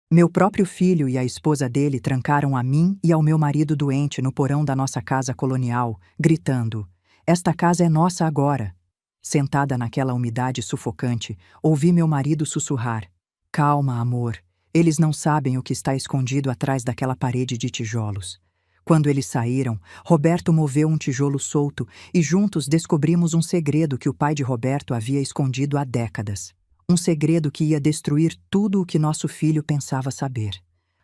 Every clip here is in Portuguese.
Meu próprio filho e a esposa dele trancaram a mim e ao meu marido doente no porão da nossa casa colonial, gritando: "Esta casa é nossa agora!" Sentada naquela umidade sufocante, ouvi meu marido sussurrar: "Calma, amor. Eles não sabem o que está escondido atrás daquela parede de tijolos." Quando eles saíram, Roberto moveu um tijolo solto e juntos descobrimos um segredo que o pai de Roberto havia escondido há décadas. Um segredo que ia destruir tudo o que nosso filho pensava saber.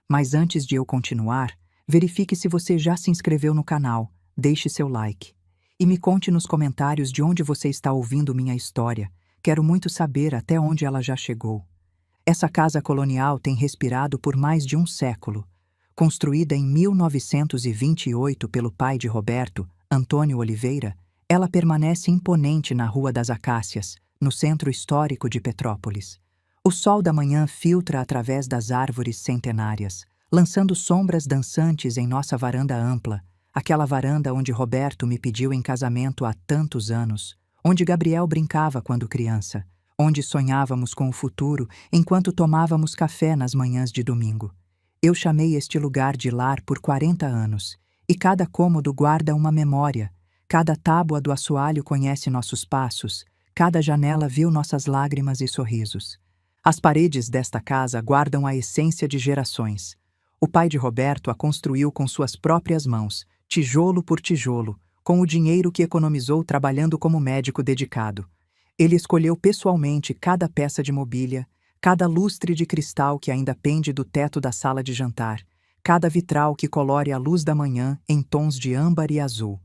Mas antes de eu continuar, verifique se você já se inscreveu no canal, deixe seu like. E me conte nos comentários de onde você está ouvindo minha história. Quero muito saber até onde ela já chegou. Essa casa colonial tem respirado por mais de um século. Construída em 1928 pelo pai de Roberto, Antônio Oliveira, ela permanece imponente na Rua das Acácias, no centro histórico de Petrópolis. O sol da manhã filtra através das árvores centenárias, lançando sombras dançantes em nossa varanda ampla, aquela varanda onde Roberto me pediu em casamento há tantos anos, onde Gabriel brincava quando criança, onde sonhávamos com o futuro enquanto tomávamos café nas manhãs de domingo. Eu chamei este lugar de lar por 40 anos, e cada cômodo guarda uma memória, cada tábua do assoalho conhece nossos passos, cada janela viu nossas lágrimas e sorrisos. As paredes desta casa guardam a essência de gerações. O pai de Roberto a construiu com suas próprias mãos, tijolo por tijolo, com o dinheiro que economizou trabalhando como médico dedicado. Ele escolheu pessoalmente cada peça de mobília, cada lustre de cristal que ainda pende do teto da sala de jantar, cada vitral que colore a luz da manhã em tons de âmbar e azul.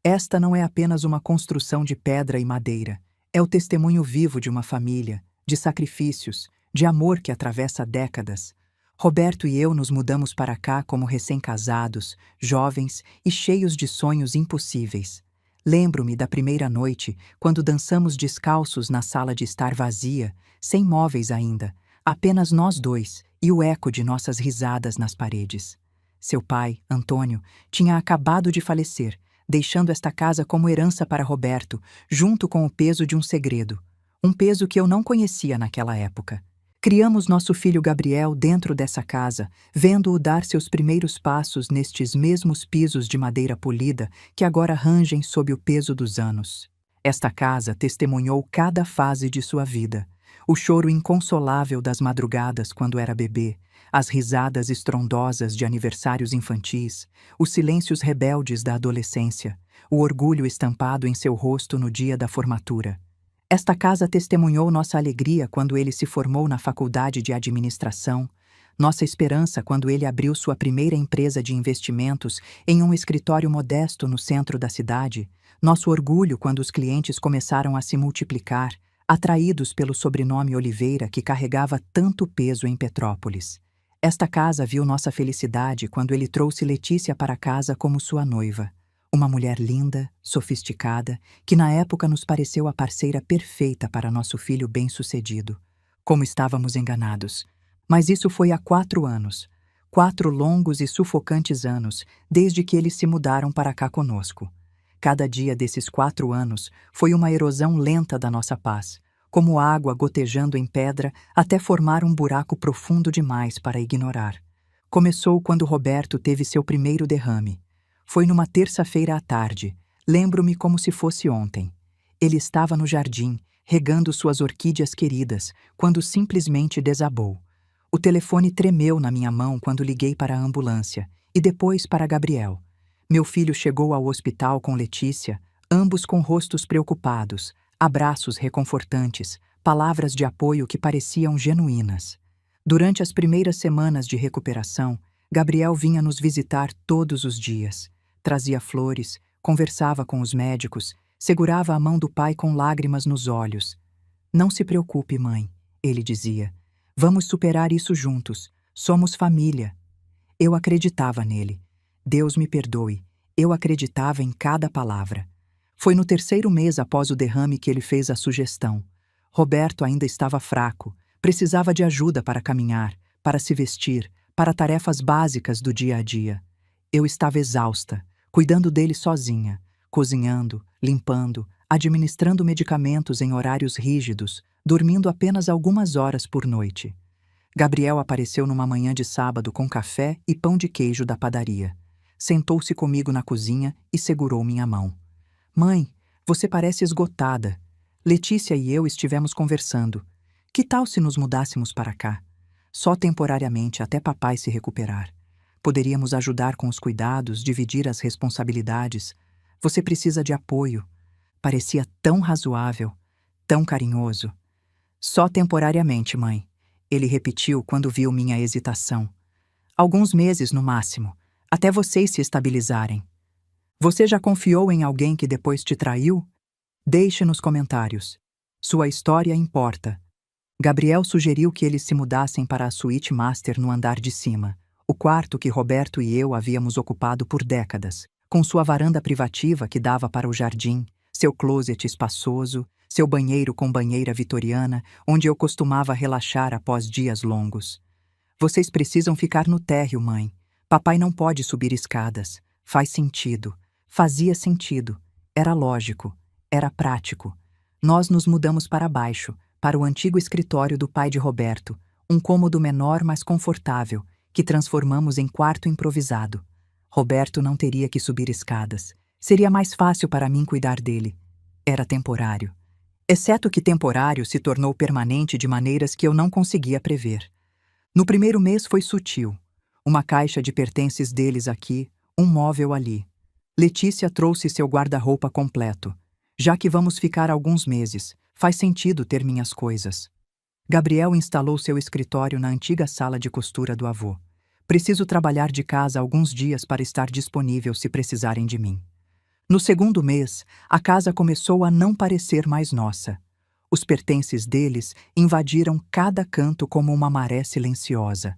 Esta não é apenas uma construção de pedra e madeira. É o testemunho vivo de uma família, de sacrifícios, de amor que atravessa décadas. Roberto e eu nos mudamos para cá como recém-casados, jovens e cheios de sonhos impossíveis. Lembro-me da primeira noite, quando dançamos descalços na sala de estar vazia, sem móveis ainda, apenas nós dois e o eco de nossas risadas nas paredes. Seu pai, Antônio, tinha acabado de falecer, deixando esta casa como herança para Roberto, junto com o peso de um segredo. Um peso que eu não conhecia naquela época. Criamos nosso filho Gabriel dentro dessa casa, vendo-o dar seus primeiros passos nestes mesmos pisos de madeira polida que agora rangem sob o peso dos anos. Esta casa testemunhou cada fase de sua vida. O choro inconsolável das madrugadas quando era bebê, as risadas estrondosas de aniversários infantis, os silêncios rebeldes da adolescência, o orgulho estampado em seu rosto no dia da formatura. Esta casa testemunhou nossa alegria quando ele se formou na faculdade de administração, nossa esperança quando ele abriu sua primeira empresa de investimentos em um escritório modesto no centro da cidade, nosso orgulho quando os clientes começaram a se multiplicar, atraídos pelo sobrenome Oliveira que carregava tanto peso em Petrópolis. Esta casa viu nossa felicidade quando ele trouxe Letícia para casa como sua noiva. Uma mulher linda, sofisticada, que na época nos pareceu a parceira perfeita para nosso filho bem-sucedido. Como estávamos enganados. Mas isso foi há 4 anos. 4 longos e sufocantes anos, desde que eles se mudaram para cá conosco. Cada dia desses 4 anos foi uma erosão lenta da nossa paz, como água gotejando em pedra até formar um buraco profundo demais para ignorar. Começou quando Roberto teve seu primeiro derrame. Foi numa terça-feira à tarde. Lembro-me como se fosse ontem. Ele estava no jardim, regando suas orquídeas queridas, quando simplesmente desabou. O telefone tremeu na minha mão quando liguei para a ambulância, e depois para Gabriel. Meu filho chegou ao hospital com Letícia, ambos com rostos preocupados, abraços reconfortantes, palavras de apoio que pareciam genuínas. Durante as primeiras semanas de recuperação, Gabriel vinha nos visitar todos os dias. Trazia flores, conversava com os médicos, segurava a mão do pai com lágrimas nos olhos. "Não se preocupe, mãe", ele dizia. "Vamos superar isso juntos. Somos família." Eu acreditava nele. Deus me perdoe. Eu acreditava em cada palavra. Foi no 3º mês após o derrame que ele fez a sugestão. Roberto ainda estava fraco, precisava de ajuda para caminhar, para se vestir, para tarefas básicas do dia a dia. Eu estava exausta, cuidando dele sozinha, cozinhando, limpando, administrando medicamentos em horários rígidos, dormindo apenas algumas horas por noite. Gabriel apareceu numa manhã de sábado com café e pão de queijo da padaria. Sentou-se comigo na cozinha e segurou minha mão. Mãe, você parece esgotada. Letícia e eu estivemos conversando. Que tal se nos mudássemos para cá? Só temporariamente até papai se recuperar. Poderíamos ajudar com os cuidados, dividir as responsabilidades. Você precisa de apoio. Parecia tão razoável, tão carinhoso. Só temporariamente, mãe. Ele repetiu quando viu minha hesitação. Alguns meses no máximo, até vocês se estabilizarem. Você já confiou em alguém que depois te traiu? Deixe nos comentários. Sua história importa. Gabriel sugeriu que eles se mudassem para a suíte master no andar de cima, o quarto que Roberto e eu havíamos ocupado por décadas, com sua varanda privativa que dava para o jardim, seu closet espaçoso, seu banheiro com banheira vitoriana, onde eu costumava relaxar após dias longos. Vocês precisam ficar no térreo, mãe. Papai não pode subir escadas. Faz sentido. Fazia sentido. Era lógico. Era prático. Nós nos mudamos para baixo, para o antigo escritório do pai de Roberto, um cômodo menor, mas confortável, que transformamos em quarto improvisado. Roberto não teria que subir escadas. Seria mais fácil para mim cuidar dele. Era temporário. Exceto que temporário se tornou permanente de maneiras que eu não conseguia prever. No primeiro mês foi sutil. Uma caixa de pertences deles aqui, um móvel ali. Letícia trouxe seu guarda-roupa completo. Já que vamos ficar alguns meses, faz sentido ter minhas coisas. Gabriel instalou seu escritório na antiga sala de costura do avô. Preciso trabalhar de casa alguns dias para estar disponível se precisarem de mim. No segundo mês, a casa começou a não parecer mais nossa. Os pertences deles invadiram cada canto como uma maré silenciosa.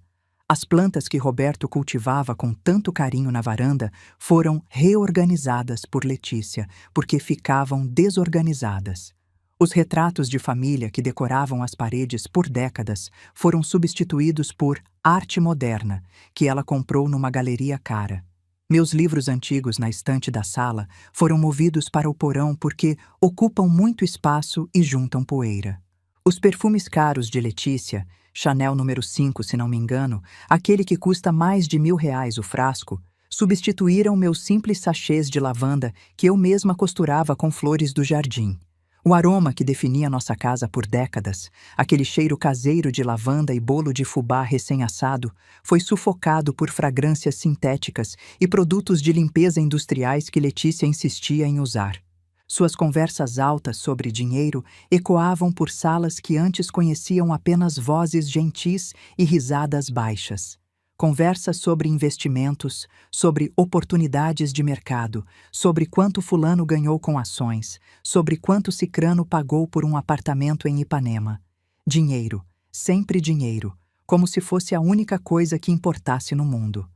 As plantas que Roberto cultivava com tanto carinho na varanda foram reorganizadas por Letícia, porque ficavam desorganizadas. Os retratos de família que decoravam as paredes por décadas foram substituídos por arte moderna, que ela comprou numa galeria cara. Meus livros antigos na estante da sala foram movidos para o porão porque ocupam muito espaço e juntam poeira. Os perfumes caros de Letícia, Chanel número 5, se não me engano, aquele que custa mais de R$ 1.000 o frasco, substituíram meus simples sachês de lavanda que eu mesma costurava com flores do jardim. O aroma que definia nossa casa por décadas, aquele cheiro caseiro de lavanda e bolo de fubá recém-assado, foi sufocado por fragrâncias sintéticas e produtos de limpeza industriais que Letícia insistia em usar. Suas conversas altas sobre dinheiro ecoavam por salas que antes conheciam apenas vozes gentis e risadas baixas. Conversas sobre investimentos, sobre oportunidades de mercado, sobre quanto fulano ganhou com ações, sobre quanto cicrano pagou por um apartamento em Ipanema. Dinheiro, sempre dinheiro, como se fosse a única coisa que importasse no mundo.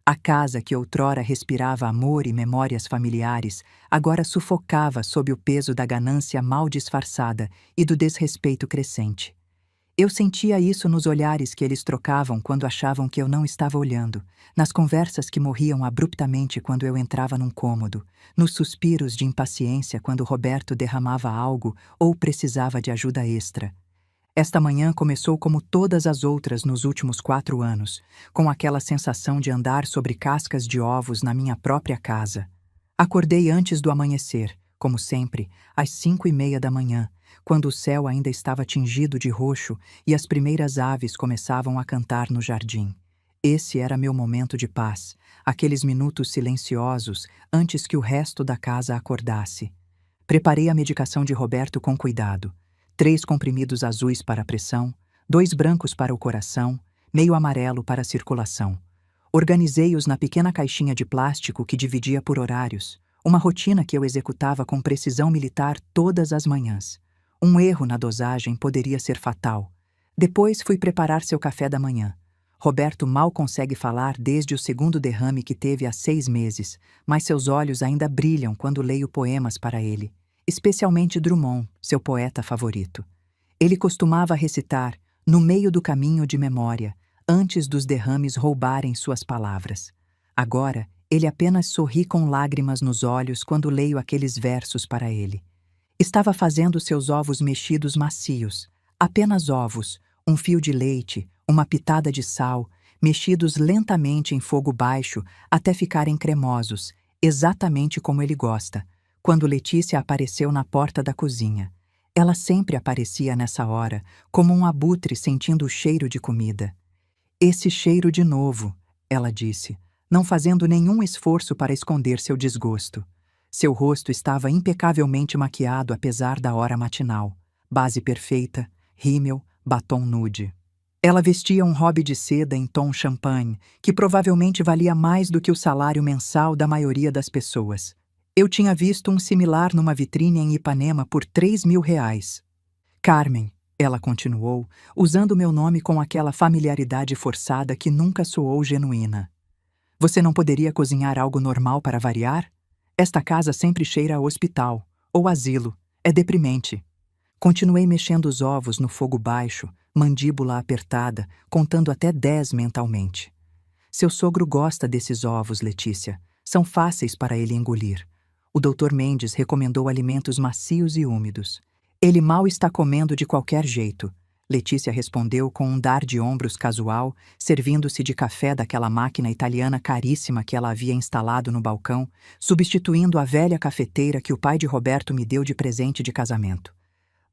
A casa que outrora respirava amor e memórias familiares, agora sufocava sob o peso da ganância mal disfarçada e do desrespeito crescente. Eu sentia isso nos olhares que eles trocavam quando achavam que eu não estava olhando, nas conversas que morriam abruptamente quando eu entrava num cômodo, nos suspiros de impaciência quando Roberto derramava algo ou precisava de ajuda extra. Esta manhã começou como todas as outras nos últimos 4 anos, com aquela sensação de andar sobre cascas de ovos na minha própria casa. Acordei antes do amanhecer, como sempre, às 5:30 da manhã, quando o céu ainda estava tingido de roxo e as primeiras aves começavam a cantar no jardim. Esse era meu momento de paz, aqueles minutos silenciosos antes que o resto da casa acordasse. Preparei a medicação de Roberto com cuidado. 3 comprimidos azuis para a pressão, 2 brancos para o coração, meio amarelo para a circulação. Organizei-os na pequena caixinha de plástico que dividia por horários, uma rotina que eu executava com precisão militar todas as manhãs. Um erro na dosagem poderia ser fatal. Depois fui preparar seu café da manhã. Roberto mal consegue falar desde o segundo derrame que teve há 6 meses, mas seus olhos ainda brilham quando leio poemas para ele, especialmente Drummond, seu poeta favorito. Ele costumava recitar, no meio do caminho de memória, antes dos derrames roubarem suas palavras. Agora, ele apenas sorri com lágrimas nos olhos quando leio aqueles versos para ele. Estava fazendo seus ovos mexidos macios, apenas ovos, um fio de leite, uma pitada de sal, mexidos lentamente em fogo baixo até ficarem cremosos, exatamente como ele gosta, quando Letícia apareceu na porta da cozinha. Ela sempre aparecia nessa hora, como um abutre sentindo o cheiro de comida. "Esse cheiro de novo", ela disse, não fazendo nenhum esforço para esconder seu desgosto. Seu rosto estava impecavelmente maquiado apesar da hora matinal. Base perfeita, rímel, batom nude. Ela vestia um hobby de seda em tom champanhe, que provavelmente valia mais do que o salário mensal da maioria das pessoas. Eu tinha visto um similar numa vitrine em Ipanema por R$ 3.000. "Carmen", ela continuou, usando meu nome com aquela familiaridade forçada que nunca soou genuína. "Você não poderia cozinhar algo normal para variar? Esta casa sempre cheira a hospital, ou asilo. É deprimente." Continuei mexendo os ovos no fogo baixo, mandíbula apertada, contando até 10 mentalmente. "Seu sogro gosta desses ovos, Letícia. São fáceis para ele engolir. O Dr. Mendes recomendou alimentos macios e úmidos. Ele mal está comendo de qualquer jeito." Letícia respondeu com um dar de ombros casual, servindo-se de café daquela máquina italiana caríssima que ela havia instalado no balcão, substituindo a velha cafeteira que o pai de Roberto me deu de presente de casamento.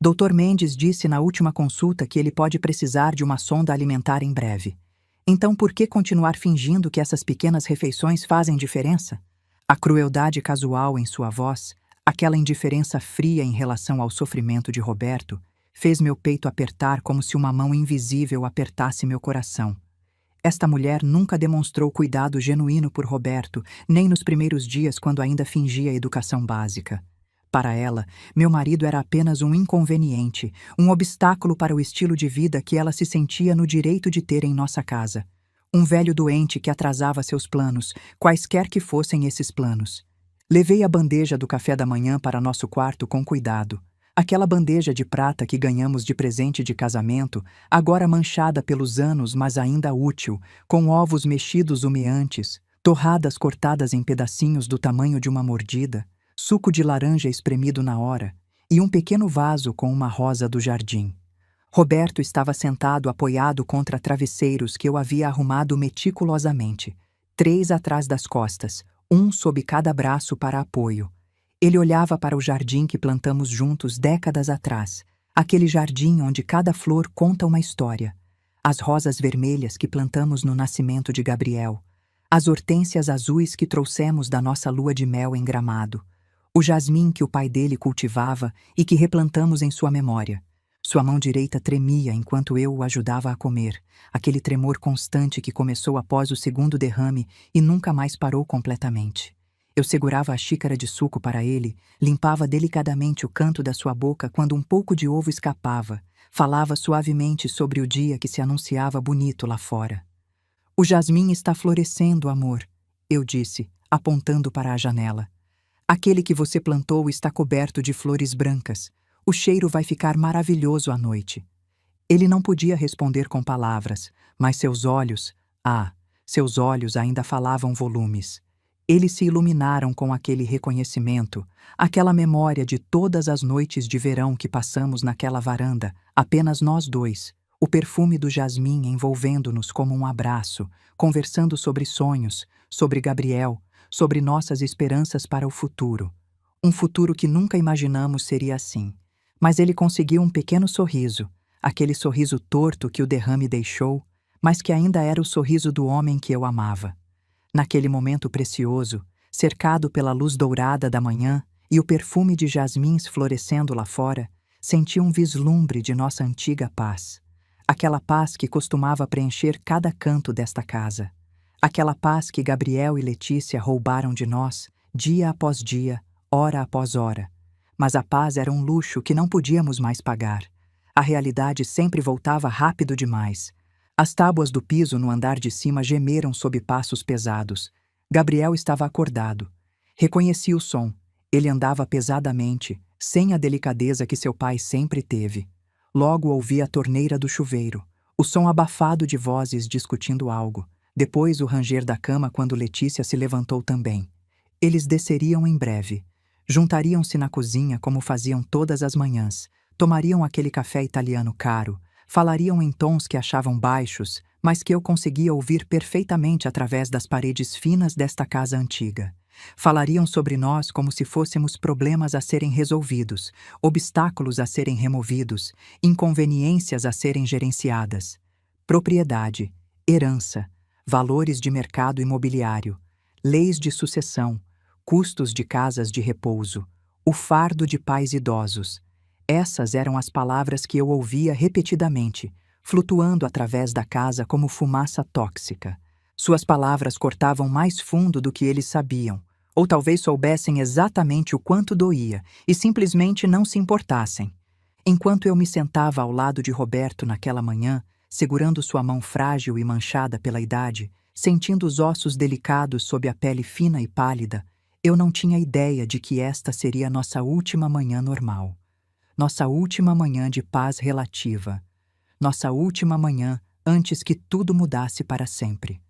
"Dr. Mendes disse na última consulta que ele pode precisar de uma sonda alimentar em breve. Então por que continuar fingindo que essas pequenas refeições fazem diferença?" A crueldade casual em sua voz, aquela indiferença fria em relação ao sofrimento de Roberto, fez meu peito apertar como se uma mão invisível apertasse meu coração. Esta mulher nunca demonstrou cuidado genuíno por Roberto, nem nos primeiros dias quando ainda fingia educação básica. Para ela, meu marido era apenas um inconveniente, um obstáculo para o estilo de vida que ela se sentia no direito de ter em nossa casa. Um velho doente que atrasava seus planos, quaisquer que fossem esses planos. Levei a bandeja do café da manhã para nosso quarto com cuidado. Aquela bandeja de prata que ganhamos de presente de casamento, agora manchada pelos anos, mas ainda útil, com ovos mexidos humeantes, torradas cortadas em pedacinhos do tamanho de uma mordida, suco de laranja espremido na hora, e um pequeno vaso com uma rosa do jardim. Roberto estava sentado apoiado contra travesseiros que eu havia arrumado meticulosamente, 3 atrás das costas, um sob cada braço para apoio. Ele olhava para o jardim que plantamos juntos décadas atrás, aquele jardim onde cada flor conta uma história. As rosas vermelhas que plantamos no nascimento de Gabriel, as hortênsias azuis que trouxemos da nossa lua de mel em Gramado, o jasmim que o pai dele cultivava e que replantamos em sua memória. Sua mão direita tremia enquanto eu o ajudava a comer, aquele tremor constante que começou após o segundo derrame e nunca mais parou completamente. Eu segurava a xícara de suco para ele, limpava delicadamente o canto da sua boca quando um pouco de ovo escapava, falava suavemente sobre o dia que se anunciava bonito lá fora. "O jasmim está florescendo, amor", eu disse, apontando para a janela. "Aquele que você plantou está coberto de flores brancas. O cheiro vai ficar maravilhoso à noite." Ele não podia responder com palavras, mas seus olhos ainda falavam volumes. Eles se iluminaram com aquele reconhecimento, aquela memória de todas as noites de verão que passamos naquela varanda, apenas nós dois, o perfume do jasmim envolvendo-nos como um abraço, conversando sobre sonhos, sobre Gabriel, sobre nossas esperanças para o futuro. Um futuro que nunca imaginamos seria assim. Mas ele conseguiu um pequeno sorriso, aquele sorriso torto que o derrame deixou, mas que ainda era o sorriso do homem que eu amava. Naquele momento precioso, cercado pela luz dourada da manhã e o perfume de jasmins florescendo lá fora, senti um vislumbre de nossa antiga paz. Aquela paz que costumava preencher cada canto desta casa. Aquela paz que Gabriel e Letícia roubaram de nós, dia após dia, hora após hora. Mas a paz era um luxo que não podíamos mais pagar. A realidade sempre voltava rápido demais. As tábuas do piso no andar de cima gemeram sob passos pesados. Gabriel estava acordado. Reconheci o som. Ele andava pesadamente, sem a delicadeza que seu pai sempre teve. Logo ouvi a torneira do chuveiro, o som abafado de vozes discutindo algo. Depois o ranger da cama quando Letícia se levantou também. Eles desceriam em breve. Juntariam-se na cozinha como faziam todas as manhãs. Tomariam aquele café italiano caro. Falariam em tons que achavam baixos, mas que eu conseguia ouvir perfeitamente através das paredes finas desta casa antiga. Falariam sobre nós como se fôssemos problemas a serem resolvidos, obstáculos a serem removidos, inconveniências a serem gerenciadas. Propriedade, herança, valores de mercado imobiliário, leis de sucessão, custos de casas de repouso, o fardo de pais idosos. Essas eram as palavras que eu ouvia repetidamente, flutuando através da casa como fumaça tóxica. Suas palavras cortavam mais fundo do que eles sabiam, ou talvez soubessem exatamente o quanto doía e simplesmente não se importassem. Enquanto eu me sentava ao lado de Roberto naquela manhã, segurando sua mão frágil e manchada pela idade, sentindo os ossos delicados sob a pele fina e pálida, eu não tinha ideia de que esta seria nossa última manhã normal. Nossa última manhã de paz relativa. Nossa última manhã antes que tudo mudasse para sempre.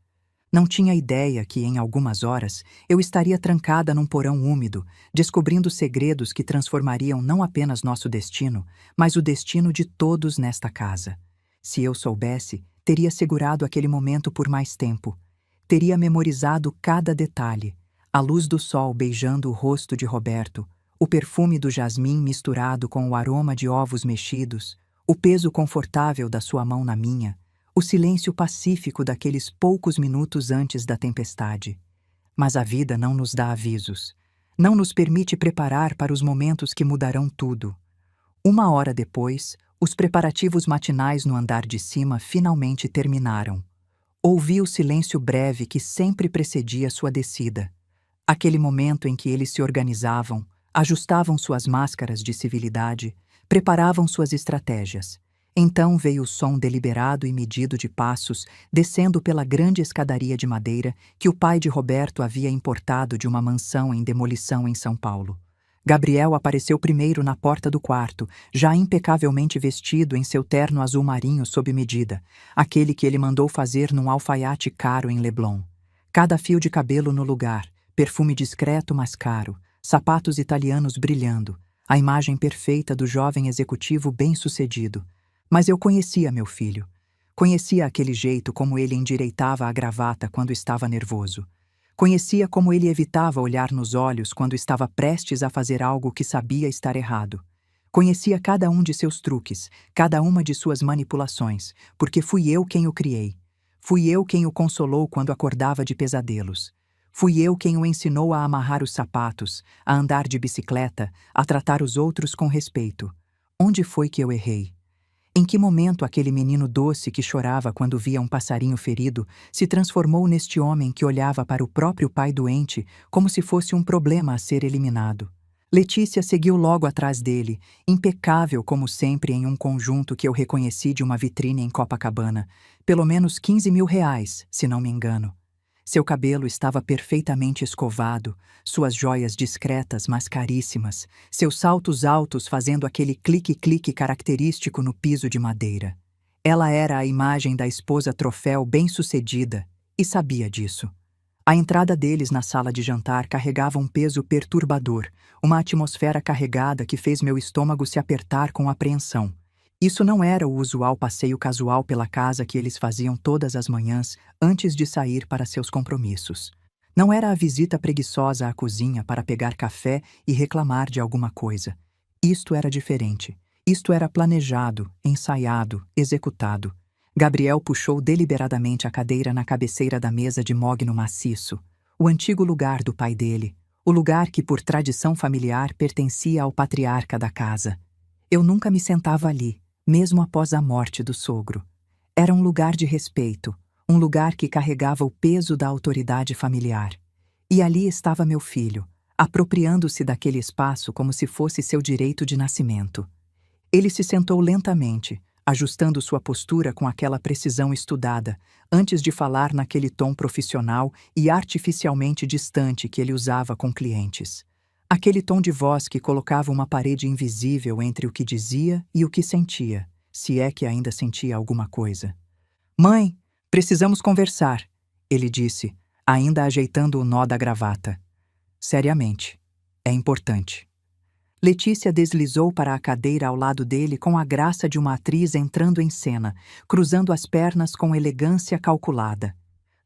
Não tinha ideia que, em algumas horas, eu estaria trancada num porão úmido, descobrindo segredos que transformariam não apenas nosso destino, mas o destino de todos nesta casa. Se eu soubesse, teria segurado aquele momento por mais tempo. Teria memorizado cada detalhe. A luz do sol beijando o rosto de Roberto, o perfume do jasmim misturado com o aroma de ovos mexidos, o peso confortável da sua mão na minha, o silêncio pacífico daqueles poucos minutos antes da tempestade. Mas a vida não nos dá avisos. Não nos permite preparar para os momentos que mudarão tudo. 1 hora depois, os preparativos matinais no andar de cima finalmente terminaram. Ouvi o silêncio breve que sempre precedia sua descida. Aquele momento em que eles se organizavam, ajustavam suas máscaras de civilidade, preparavam suas estratégias. Então veio o som deliberado e medido de passos descendo pela grande escadaria de madeira que o pai de Roberto havia importado de uma mansão em demolição em São Paulo. Gabriel apareceu primeiro na porta do quarto, já impecavelmente vestido em seu terno azul marinho sob medida, aquele que ele mandou fazer num alfaiate caro em Leblon. Cada fio de cabelo no lugar, perfume discreto mas caro, sapatos italianos brilhando, a imagem perfeita do jovem executivo bem-sucedido. Mas eu conhecia meu filho. Conhecia aquele jeito como ele endireitava a gravata quando estava nervoso. Conhecia como ele evitava olhar nos olhos quando estava prestes a fazer algo que sabia estar errado. Conhecia cada um de seus truques, cada uma de suas manipulações, porque fui eu quem o criei. Fui eu quem o consolou quando acordava de pesadelos. Fui eu quem o ensinou a amarrar os sapatos, a andar de bicicleta, a tratar os outros com respeito. Onde foi que eu errei? Em que momento aquele menino doce que chorava quando via um passarinho ferido se transformou neste homem que olhava para o próprio pai doente como se fosse um problema a ser eliminado? Letícia seguiu logo atrás dele, impecável como sempre em um conjunto que eu reconheci de uma vitrine em Copacabana, pelo menos R$ 15.000, se não me engano. Seu cabelo estava perfeitamente escovado, suas joias discretas mas caríssimas, seus saltos altos fazendo aquele clique-clique característico no piso de madeira. Ela era a imagem da esposa troféu bem-sucedida, e sabia disso. A entrada deles na sala de jantar carregava um peso perturbador, uma atmosfera carregada que fez meu estômago se apertar com apreensão. Isso não era o usual passeio casual pela casa que eles faziam todas as manhãs antes de sair para seus compromissos. Não era a visita preguiçosa à cozinha para pegar café e reclamar de alguma coisa. Isto era diferente. Isto era planejado, ensaiado, executado. Gabriel puxou deliberadamente a cadeira na cabeceira da mesa de mogno maciço, o antigo lugar do pai dele, o lugar que por tradição familiar pertencia ao patriarca da casa. Eu nunca me sentava ali, mesmo após a morte do sogro. Era um lugar de respeito, um lugar que carregava o peso da autoridade familiar. E ali estava meu filho, apropriando-se daquele espaço como se fosse seu direito de nascimento. Ele se sentou lentamente, ajustando sua postura com aquela precisão estudada, antes de falar naquele tom profissional e artificialmente distante que ele usava com clientes. Aquele tom de voz que colocava uma parede invisível entre o que dizia e o que sentia, se é que ainda sentia alguma coisa. "Mãe, precisamos conversar", ele disse, ainda ajeitando o nó da gravata. "Seriamente, é importante." Letícia deslizou para a cadeira ao lado dele com a graça de uma atriz entrando em cena, cruzando as pernas com elegância calculada.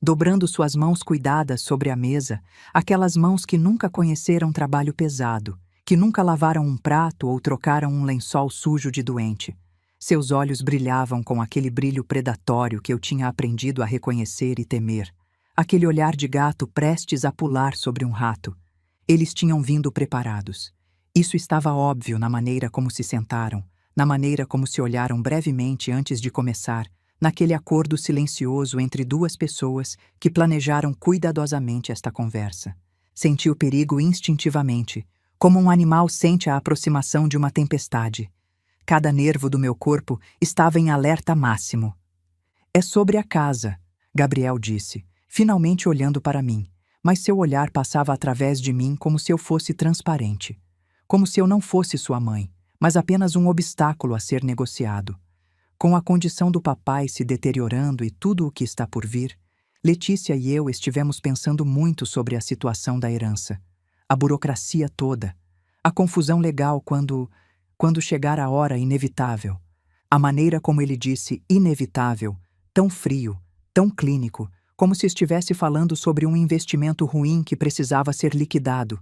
Dobrando suas mãos cuidadas sobre a mesa, aquelas mãos que nunca conheceram trabalho pesado, que nunca lavaram um prato ou trocaram um lençol sujo de doente. Seus olhos brilhavam com aquele brilho predatório que eu tinha aprendido a reconhecer e temer. Aquele olhar de gato prestes a pular sobre um rato. Eles tinham vindo preparados. Isso estava óbvio na maneira como se sentaram, na maneira como se olharam brevemente antes de começar, naquele acordo silencioso entre duas pessoas que planejaram cuidadosamente esta conversa. Senti o perigo instintivamente, como um animal sente a aproximação de uma tempestade. Cada nervo do meu corpo estava em alerta máximo. "É sobre a casa", Gabriel disse, finalmente olhando para mim, mas seu olhar passava através de mim como se eu fosse transparente. Como se eu não fosse sua mãe, mas apenas um obstáculo a ser negociado. Com a condição do papai se deteriorando e tudo o que está por vir, Letícia e eu estivemos pensando muito sobre a situação da herança, a burocracia toda, a confusão legal quando chegar a hora inevitável. A maneira como ele disse inevitável, tão frio, tão clínico, como se estivesse falando sobre um investimento ruim que precisava ser liquidado,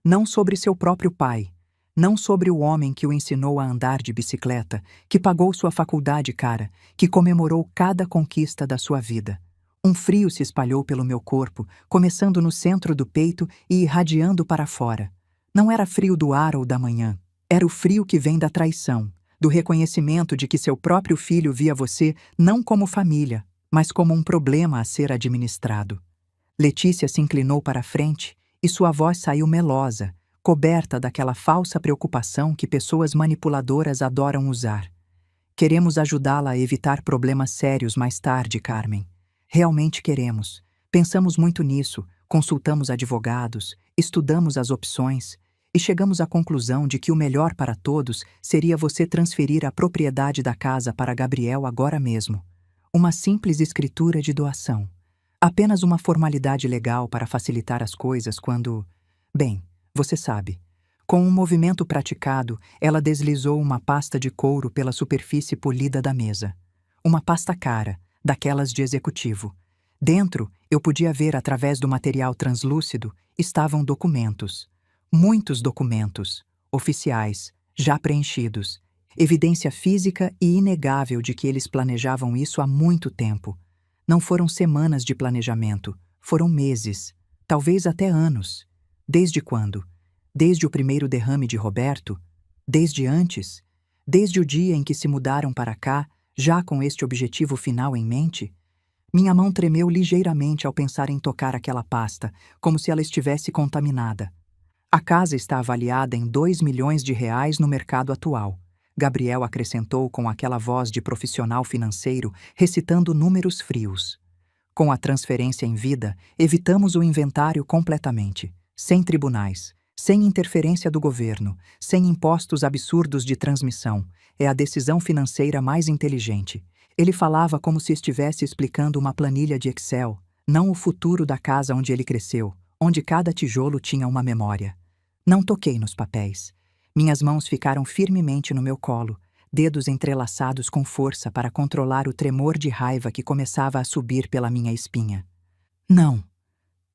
não sobre seu próprio pai, não sobre o homem que o ensinou a andar de bicicleta, que pagou sua faculdade cara, que comemorou cada conquista da sua vida. Um frio se espalhou pelo meu corpo, começando no centro do peito e irradiando para fora. Não era frio do ar ou da manhã, era o frio que vem da traição, do reconhecimento de que seu próprio filho via você não como família, mas como um problema a ser administrado. Letícia se inclinou para a frente e sua voz saiu melosa, coberta daquela falsa preocupação que pessoas manipuladoras adoram usar. "Queremos ajudá-la a evitar problemas sérios mais tarde, Carmen. Realmente queremos. Pensamos muito nisso, consultamos advogados, estudamos as opções e chegamos à conclusão de que o melhor para todos seria você transferir a propriedade da casa para Gabriel agora mesmo. Uma simples escritura de doação. Apenas uma formalidade legal para facilitar as coisas quando... Bem, você sabe." Com um movimento praticado, ela deslizou uma pasta de couro pela superfície polida da mesa. Uma pasta cara, daquelas de executivo. Dentro, eu podia ver através do material translúcido, estavam documentos. Muitos documentos, oficiais, já preenchidos. Evidência física e inegável de que eles planejavam isso há muito tempo. Não foram semanas de planejamento, foram meses, talvez até anos. Desde quando? Desde o primeiro derrame de Roberto? Desde antes? Desde o dia em que se mudaram para cá, já com este objetivo final em mente? Minha mão tremeu ligeiramente ao pensar em tocar aquela pasta, como se ela estivesse contaminada. A casa está avaliada em 2 milhões de reais no mercado atual. Gabriel acrescentou com aquela voz de profissional financeiro, recitando números frios. Com a transferência em vida, evitamos o inventário completamente. Sem tribunais, sem interferência do governo, sem impostos absurdos de transmissão. É a decisão financeira mais inteligente. Ele falava como se estivesse explicando uma planilha de Excel, não o futuro da casa onde ele cresceu, onde cada tijolo tinha uma memória. Não toquei nos papéis. Minhas mãos ficaram firmemente no meu colo, dedos entrelaçados com força para controlar o tremor de raiva que começava a subir pela minha espinha. Não.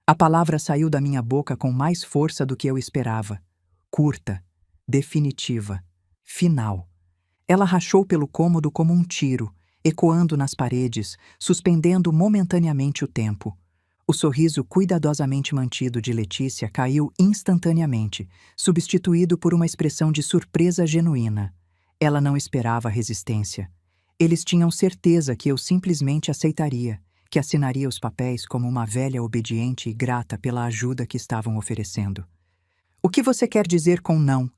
A palavra saiu da minha boca com mais força do que eu esperava. Curta, definitiva, final. Ela rachou pelo cômodo como um tiro, ecoando nas paredes, suspendendo momentaneamente o tempo. O sorriso cuidadosamente mantido de Letícia caiu instantaneamente, substituído por uma expressão de surpresa genuína. Ela não esperava resistência. Eles tinham certeza que eu simplesmente aceitaria, que assinaria os papéis como uma velha obediente e grata pela ajuda que estavam oferecendo. "O que você quer dizer com não?"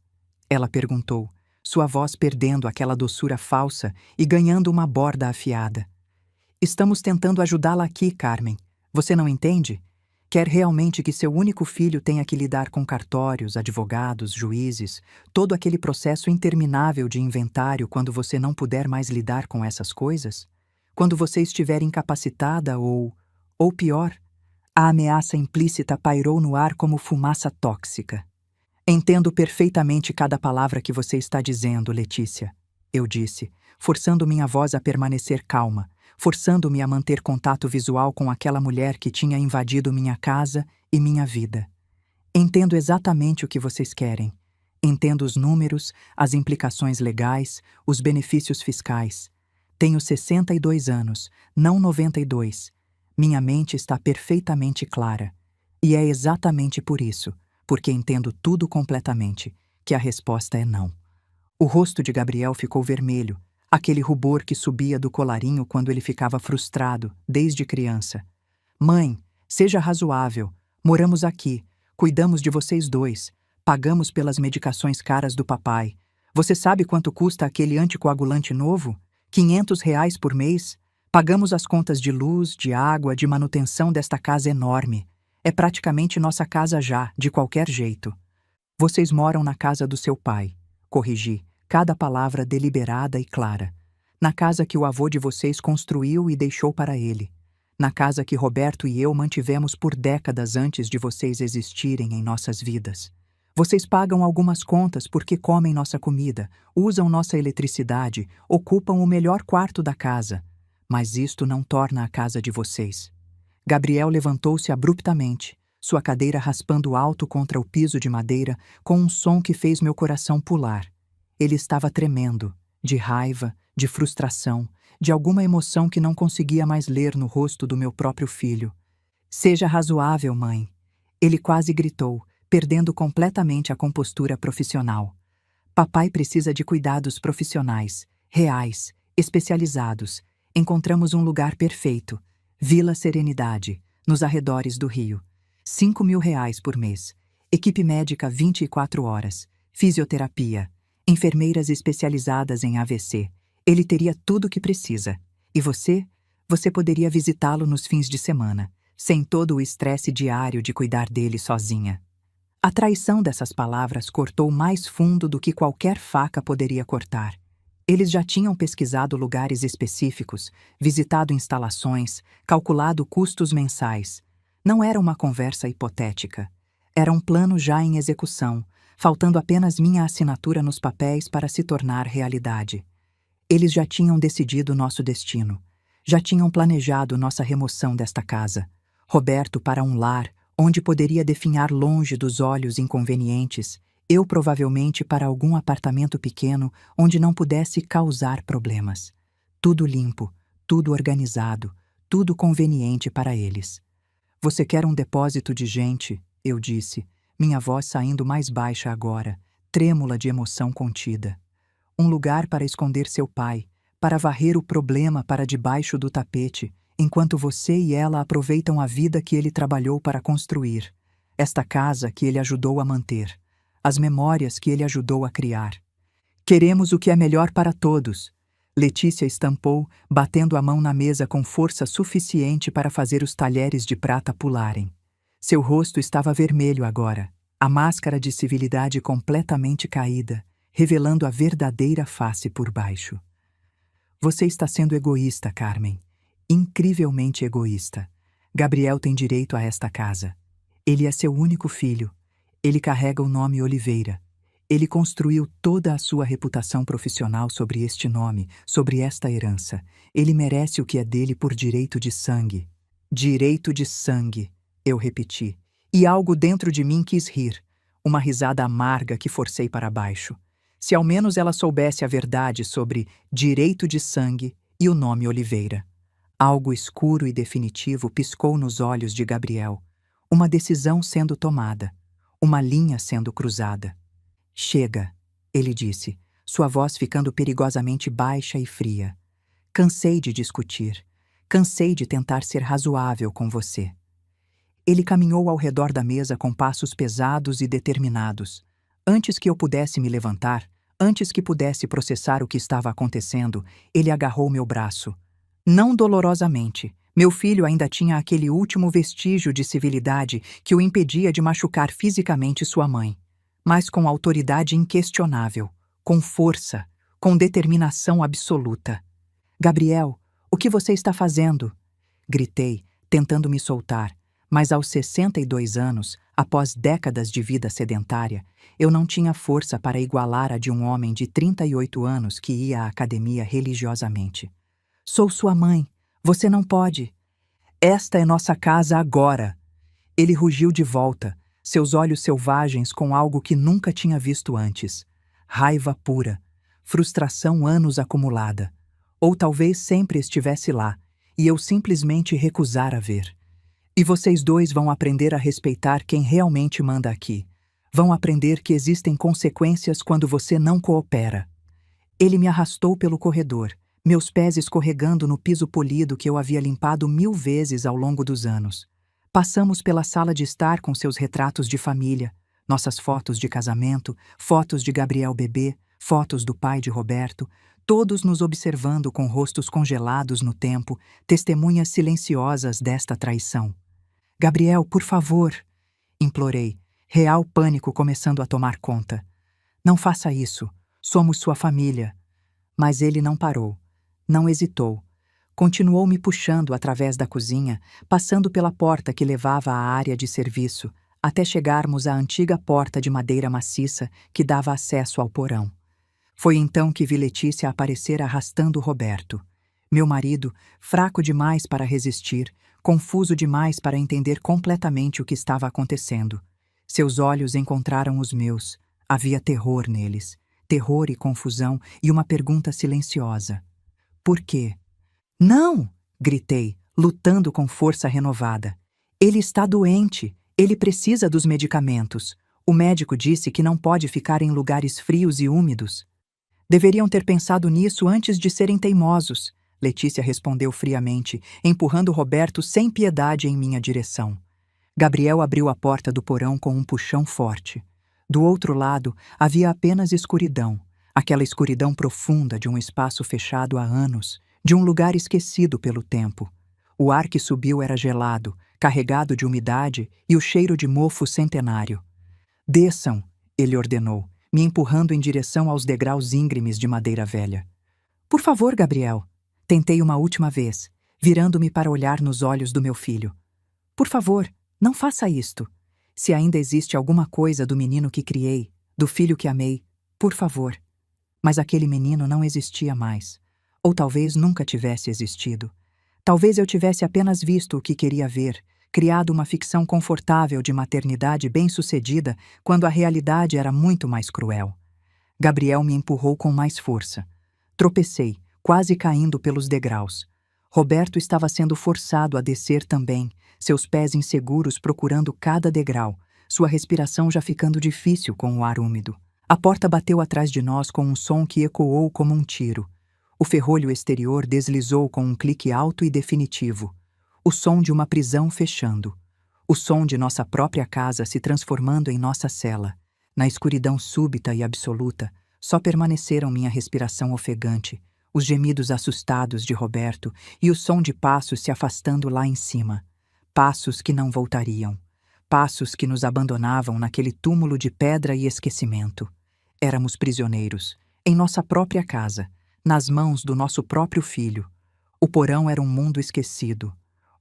ela perguntou, sua voz perdendo aquela doçura falsa e ganhando uma borda afiada. "Estamos tentando ajudá-la aqui, Carmen. Você não entende? Quer realmente que seu único filho tenha que lidar com cartórios, advogados, juízes, todo aquele processo interminável de inventário quando você não puder mais lidar com essas coisas? Quando você estiver incapacitada ou pior?" A ameaça implícita pairou no ar como fumaça tóxica. Entendo perfeitamente cada palavra que você está dizendo, Letícia, eu disse, forçando minha voz a permanecer calma, forçando-me a manter contato visual com aquela mulher que tinha invadido minha casa e minha vida. Entendo exatamente o que vocês querem. Entendo os números, as implicações legais, os benefícios fiscais. Tenho 62 anos, não 92. Minha mente está perfeitamente clara. E é exatamente por isso, porque entendo tudo completamente, que a resposta é não. O rosto de Gabriel ficou vermelho, aquele rubor que subia do colarinho quando ele ficava frustrado, desde criança. Mãe, seja razoável. Moramos aqui. Cuidamos de vocês dois. Pagamos pelas medicações caras do papai. Você sabe quanto custa aquele anticoagulante novo? R$ 500 por mês? Pagamos as contas de luz, de água, de manutenção desta casa enorme. É praticamente nossa casa já, de qualquer jeito. Vocês moram na casa do seu pai. Corrigi, cada palavra deliberada e clara. Na casa que o avô de vocês construiu e deixou para ele. Na casa que Roberto e eu mantivemos por décadas antes de vocês existirem em nossas vidas. Vocês pagam algumas contas porque comem nossa comida, usam nossa eletricidade, ocupam o melhor quarto da casa. Mas isto não torna a casa de vocês. Gabriel levantou-se abruptamente, sua cadeira raspando alto contra o piso de madeira, com um som que fez meu coração pular. Ele estava tremendo, de raiva, de frustração, de alguma emoção que não conseguia mais ler no rosto do meu próprio filho. Seja razoável, mãe. Ele quase gritou, perdendo completamente a compostura profissional. Papai precisa de cuidados profissionais, reais, especializados. Encontramos um lugar perfeito. Vila Serenidade, nos arredores do Rio. R$ 5.000 por mês. Equipe médica 24 horas. Fisioterapia. Enfermeiras especializadas em AVC. Ele teria tudo o que precisa. E você? Você poderia visitá-lo nos fins de semana, sem todo o estresse diário de cuidar dele sozinha. A traição dessas palavras cortou mais fundo do que qualquer faca poderia cortar. Eles já tinham pesquisado lugares específicos, visitado instalações, calculado custos mensais. Não era uma conversa hipotética. Era um plano já em execução, faltando apenas minha assinatura nos papéis para se tornar realidade. Eles já tinham decidido nosso destino. Já tinham planejado nossa remoção desta casa. Roberto para um lar, onde poderia definhar longe dos olhos inconvenientes, eu provavelmente para algum apartamento pequeno onde não pudesse causar problemas. Tudo limpo, tudo organizado, tudo conveniente para eles. Você quer um depósito de gente, eu disse, minha voz saindo mais baixa agora, trêmula de emoção contida. Um lugar para esconder seu pai, para varrer o problema para debaixo do tapete, enquanto você e ela aproveitam a vida que ele trabalhou para construir, esta casa que ele ajudou a manter, as memórias que ele ajudou a criar. Queremos o que é melhor para todos. Letícia estampou, batendo a mão na mesa com força suficiente para fazer os talheres de prata pularem. Seu rosto estava vermelho agora, a máscara de civilidade completamente caída, revelando a verdadeira face por baixo. Você está sendo egoísta, Carmen. Incrivelmente egoísta. Gabriel tem direito a esta casa. Ele é seu único filho. Ele carrega o nome Oliveira. Ele construiu toda a sua reputação profissional sobre este nome, sobre esta herança. Ele merece o que é dele por direito de sangue. Direito de sangue, eu repeti. E algo dentro de mim quis rir. Uma risada amarga que forcei para baixo. Se ao menos ela soubesse a verdade sobre direito de sangue e o nome Oliveira. Algo escuro e definitivo piscou nos olhos de Gabriel. Uma decisão sendo tomada. Uma linha sendo cruzada. Chega, ele disse, sua voz ficando perigosamente baixa e fria. Cansei de discutir. Cansei de tentar ser razoável com você. Ele caminhou ao redor da mesa com passos pesados e determinados. Antes que eu pudesse me levantar, antes que pudesse processar o que estava acontecendo, ele agarrou meu braço. Não dolorosamente. Meu filho ainda tinha aquele último vestígio de civilidade que o impedia de machucar fisicamente sua mãe. Mas com autoridade inquestionável, com força, com determinação absoluta. Gabriel, o que você está fazendo? Gritei, tentando me soltar, mas aos 62 anos, Após décadas de vida sedentária, eu não tinha força para igualar a de um homem de 38 anos que ia à academia religiosamente. Sou sua mãe. Você não pode. Esta é nossa casa agora. Ele rugiu de volta, seus olhos selvagens com algo que nunca tinha visto antes. Raiva pura, frustração anos acumulada. Ou talvez sempre estivesse lá, e eu simplesmente recusara ver. E vocês dois vão aprender a respeitar quem realmente manda aqui. Vão aprender que existem consequências quando você não coopera. Ele me arrastou pelo corredor, meus pés escorregando no piso polido que eu havia limpado 1000 vezes ao longo dos anos. Passamos pela sala de estar com seus retratos de família, nossas fotos de casamento, fotos de Gabriel bebê, fotos do pai de Roberto, todos nos observando com rostos congelados no tempo, testemunhas silenciosas desta traição. Gabriel, por favor, implorei, real pânico começando a tomar conta. Não faça isso, somos sua família. Mas ele não parou, não hesitou. Continuou me puxando através da cozinha, passando pela porta que levava à área de serviço, até chegarmos à antiga porta de madeira maciça que dava acesso ao porão. Foi então que vi Letícia aparecer arrastando Roberto. Meu marido, fraco demais para resistir, confuso demais para entender completamente o que estava acontecendo. Seus olhos encontraram os meus. Havia terror neles. Terror e confusão e uma pergunta silenciosa. Por quê? Não! Gritei, lutando com força renovada. Ele está doente. Ele precisa dos medicamentos. O médico disse que não pode ficar em lugares frios e úmidos. Deveriam ter pensado nisso antes de serem teimosos, Letícia respondeu friamente, empurrando Roberto sem piedade em minha direção. Gabriel abriu a porta do porão com um puxão forte. Do outro lado, havia apenas escuridão, aquela escuridão profunda de um espaço fechado há anos, de um lugar esquecido pelo tempo. O ar que subiu era gelado, carregado de umidade e o cheiro de mofo centenário. Desçam, ele ordenou, me empurrando em direção aos degraus íngremes de madeira velha. Por favor, Gabriel, tentei uma última vez, virando-me para olhar nos olhos do meu filho. Por favor, não faça isto. Se ainda existe alguma coisa do menino que criei, do filho que amei, por favor. Mas aquele menino não existia mais. Ou talvez nunca tivesse existido. Talvez eu tivesse apenas visto o que queria ver, criado uma ficção confortável de maternidade bem-sucedida quando a realidade era muito mais cruel. Gabriel me empurrou com mais força. Tropecei, quase caindo pelos degraus. Roberto estava sendo forçado a descer também, seus pés inseguros procurando cada degrau, sua respiração já ficando difícil com o ar úmido. A porta bateu atrás de nós com um som que ecoou como um tiro. O ferrolho exterior deslizou com um clique alto e definitivo. O som de uma prisão fechando. O som de nossa própria casa se transformando em nossa cela. Na escuridão súbita e absoluta, só permaneceram minha respiração ofegante, os gemidos assustados de Roberto e o som de passos se afastando lá em cima. Passos que não voltariam. Passos que nos abandonavam naquele túmulo de pedra e esquecimento. Éramos prisioneiros, em nossa própria casa, nas mãos do nosso próprio filho. O porão era um mundo esquecido.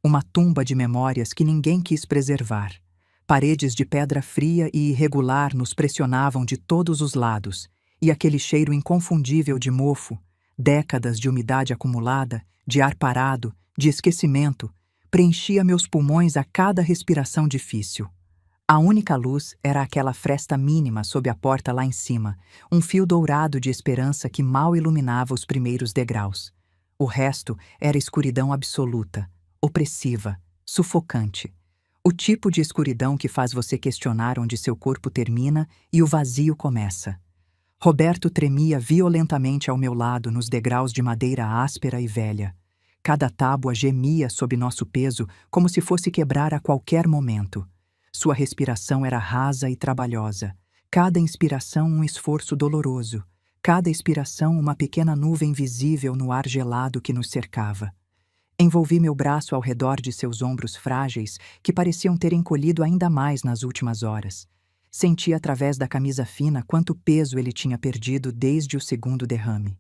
Uma tumba de memórias que ninguém quis preservar. Paredes de pedra fria e irregular nos pressionavam de todos os lados, e aquele cheiro inconfundível de mofo, décadas de umidade acumulada, de ar parado, de esquecimento, preenchia meus pulmões a cada respiração difícil. A única luz era aquela fresta mínima sob a porta lá em cima, um fio dourado de esperança que mal iluminava os primeiros degraus. O resto era escuridão absoluta, opressiva, sufocante. O tipo de escuridão que faz você questionar onde seu corpo termina e o vazio começa. Roberto tremia violentamente ao meu lado nos degraus de madeira áspera e velha. Cada tábua gemia sob nosso peso como se fosse quebrar a qualquer momento. Sua respiração era rasa e trabalhosa. Cada inspiração um esforço doloroso. Cada expiração uma pequena nuvem visível no ar gelado que nos cercava. Envolvi meu braço ao redor de seus ombros frágeis, que pareciam ter encolhido ainda mais nas últimas horas. Senti através da camisa fina quanto peso ele tinha perdido desde o segundo derrame.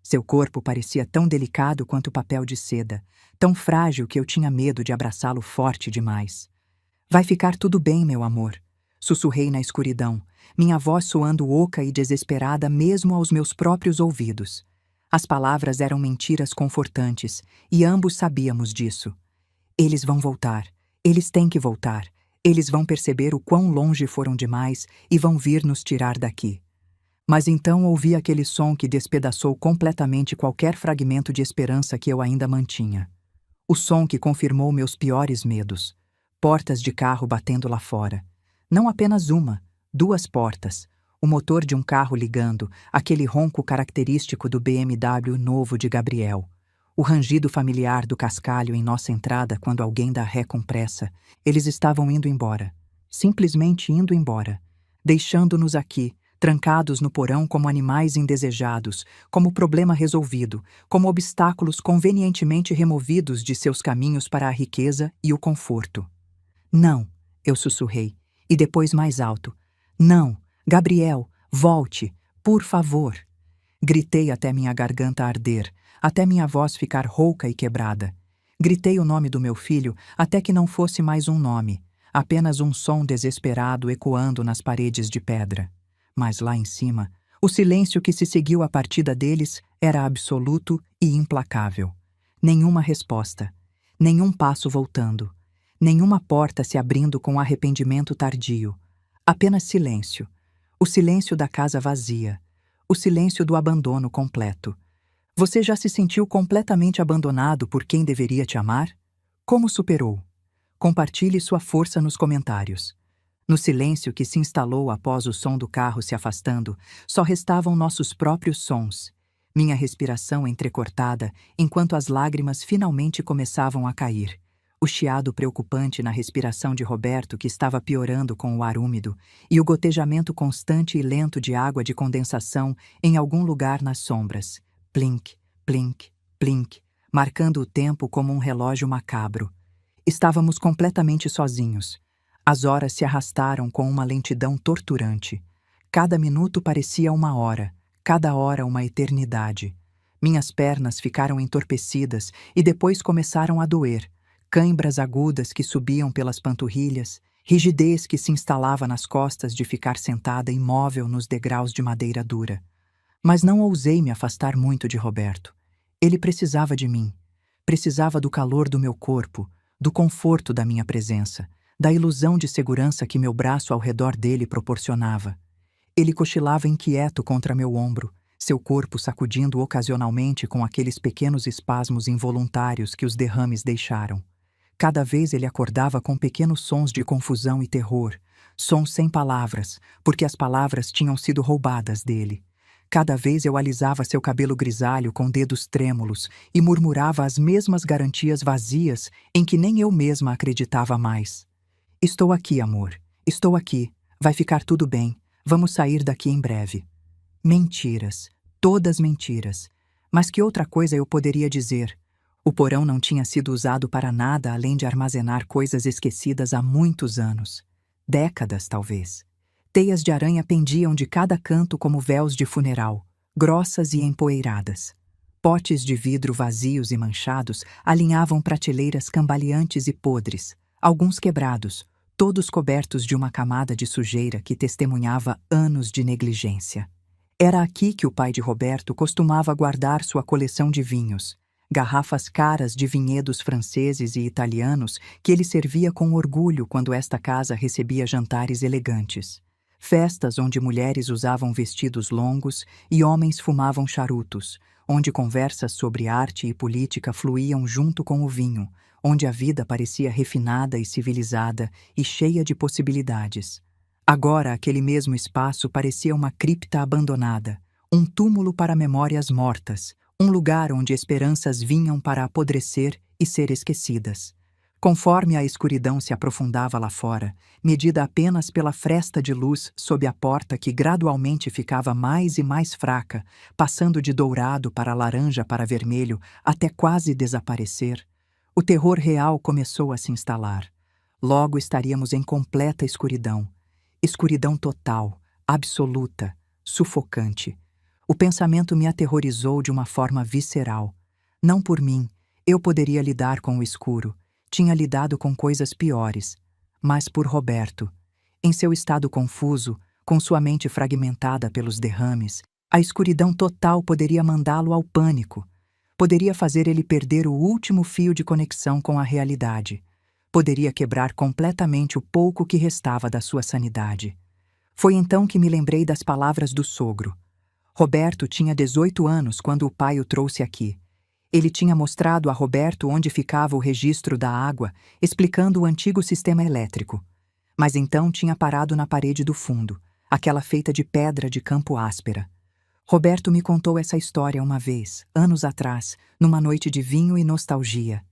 Seu corpo parecia tão delicado quanto papel de seda, tão frágil que eu tinha medo de abraçá-lo forte demais. Vai ficar tudo bem, meu amor, Sussurrei na escuridão, minha voz soando oca e desesperada mesmo aos meus próprios ouvidos. As palavras eram mentiras confortantes, e ambos sabíamos disso. Eles vão voltar. Eles têm que voltar. Eles vão perceber o quão longe foram demais e vão vir nos tirar daqui. Mas então ouvi aquele som que despedaçou completamente qualquer fragmento de esperança que eu ainda mantinha. O som que confirmou meus piores medos. Portas de carro batendo lá fora. Não apenas uma, 2 portas. O motor de um carro ligando, aquele ronco característico do BMW novo de Gabriel. O rangido familiar do cascalho em nossa entrada quando alguém dá ré com pressa. Eles estavam indo embora. Simplesmente indo embora. Deixando-nos aqui, trancados no porão como animais indesejados, como problema resolvido, como obstáculos convenientemente removidos de seus caminhos para a riqueza e o conforto. Não, eu sussurrei, e depois mais alto. Não, Gabriel, volte, por favor. Gritei até minha garganta arder, até minha voz ficar rouca e quebrada. Gritei o nome do meu filho até que não fosse mais um nome, apenas um som desesperado ecoando nas paredes de pedra. Mas lá em cima, o silêncio que se seguiu à partida deles era absoluto e implacável. Nenhuma resposta, nenhum passo voltando, nenhuma porta se abrindo com arrependimento tardio. Apenas silêncio. O silêncio da casa vazia. O silêncio do abandono completo. Você já se sentiu completamente abandonado por quem deveria te amar? Como superou? Compartilhe sua força nos comentários. No silêncio que se instalou após o som do carro se afastando, só restavam nossos próprios sons. Minha respiração entrecortada enquanto as lágrimas finalmente começavam a cair. O chiado preocupante na respiração de Roberto que estava piorando com o ar úmido e o gotejamento constante e lento de água de condensação em algum lugar nas sombras. Plink, plink, plink, marcando o tempo como um relógio macabro. Estávamos completamente sozinhos. As horas se arrastaram com uma lentidão torturante. Cada minuto parecia uma hora, cada hora uma eternidade. Minhas pernas ficaram entorpecidas e depois começaram a doer. Cãibras agudas que subiam pelas panturrilhas, rigidez que se instalava nas costas de ficar sentada imóvel nos degraus de madeira dura. Mas não ousei me afastar muito de Roberto. Ele precisava de mim. Precisava do calor do meu corpo, do conforto da minha presença, da ilusão de segurança que meu braço ao redor dele proporcionava. Ele cochilava inquieto contra meu ombro, seu corpo sacudindo ocasionalmente com aqueles pequenos espasmos involuntários que os derrames deixaram. Cada vez ele acordava com pequenos sons de confusão e terror, sons sem palavras, porque as palavras tinham sido roubadas dele. Cada vez eu alisava seu cabelo grisalho com dedos trêmulos e murmurava as mesmas garantias vazias em que nem eu mesma acreditava mais. Estou aqui, amor. Estou aqui. Vai ficar tudo bem. Vamos sair daqui em breve. Mentiras. Todas mentiras. Mas que outra coisa eu poderia dizer? O porão não tinha sido usado para nada além de armazenar coisas esquecidas há muitos anos. Décadas, talvez. Teias de aranha pendiam de cada canto como véus de funeral, grossas e empoeiradas. Potes de vidro vazios e manchados alinhavam prateleiras cambaleantes e podres, alguns quebrados, todos cobertos de uma camada de sujeira que testemunhava anos de negligência. Era aqui que o pai de Roberto costumava guardar sua coleção de vinhos, garrafas caras de vinhedos franceses e italianos que ele servia com orgulho quando esta casa recebia jantares elegantes. Festas onde mulheres usavam vestidos longos e homens fumavam charutos, onde conversas sobre arte e política fluíam junto com o vinho, onde a vida parecia refinada e civilizada e cheia de possibilidades. Agora aquele mesmo espaço parecia uma cripta abandonada, um túmulo para memórias mortas, um lugar onde esperanças vinham para apodrecer e ser esquecidas. Conforme a escuridão se aprofundava lá fora, medida apenas pela fresta de luz sob a porta que gradualmente ficava mais e mais fraca, passando de dourado para laranja para vermelho até quase desaparecer, o terror real começou a se instalar. Logo estaríamos em completa escuridão. Escuridão total, absoluta, sufocante. O pensamento me aterrorizou de uma forma visceral. Não por mim, eu poderia lidar com o escuro. Tinha lidado com coisas piores. Mas por Roberto. Em seu estado confuso, com sua mente fragmentada pelos derrames, a escuridão total poderia mandá-lo ao pânico. Poderia fazer ele perder o último fio de conexão com a realidade. Poderia quebrar completamente o pouco que restava da sua sanidade. Foi então que me lembrei das palavras do sogro. Roberto tinha 18 anos quando o pai o trouxe aqui. Ele tinha mostrado a Roberto onde ficava o registro da água, explicando o antigo sistema elétrico. Mas então tinha parado na parede do fundo, aquela feita de pedra de campo áspera. Roberto me contou essa história uma vez, anos atrás, numa noite de vinho e nostalgia.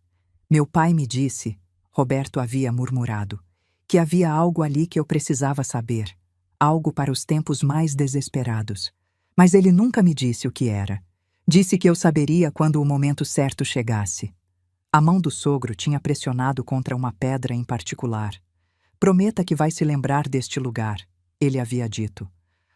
Meu pai me disse, Roberto havia murmurado, que havia algo ali que eu precisava saber, algo para os tempos mais desesperados. Mas ele nunca me disse o que era. Disse que eu saberia quando o momento certo chegasse. A mão do sogro tinha pressionado contra uma pedra em particular. Prometa que vai se lembrar deste lugar, ele havia dito.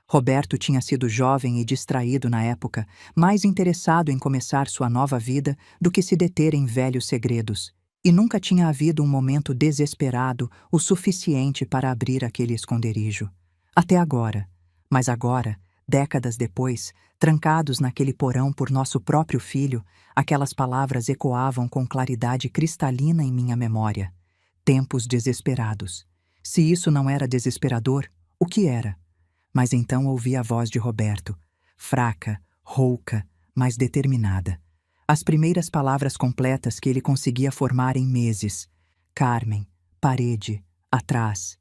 Roberto tinha sido jovem e distraído na época, mais interessado em começar sua nova vida do que se deter em velhos segredos, e nunca tinha havido um momento desesperado o suficiente para abrir aquele esconderijo. Até agora. Mas agora, décadas depois, trancados naquele porão por nosso próprio filho, aquelas palavras ecoavam com claridade cristalina em minha memória. Tempos desesperados. Se isso não era desesperador, o que era? Mas então ouvi a voz de Roberto, fraca, rouca, mas determinada. As primeiras palavras completas que ele conseguia formar em meses. Carmen, parede, atrás.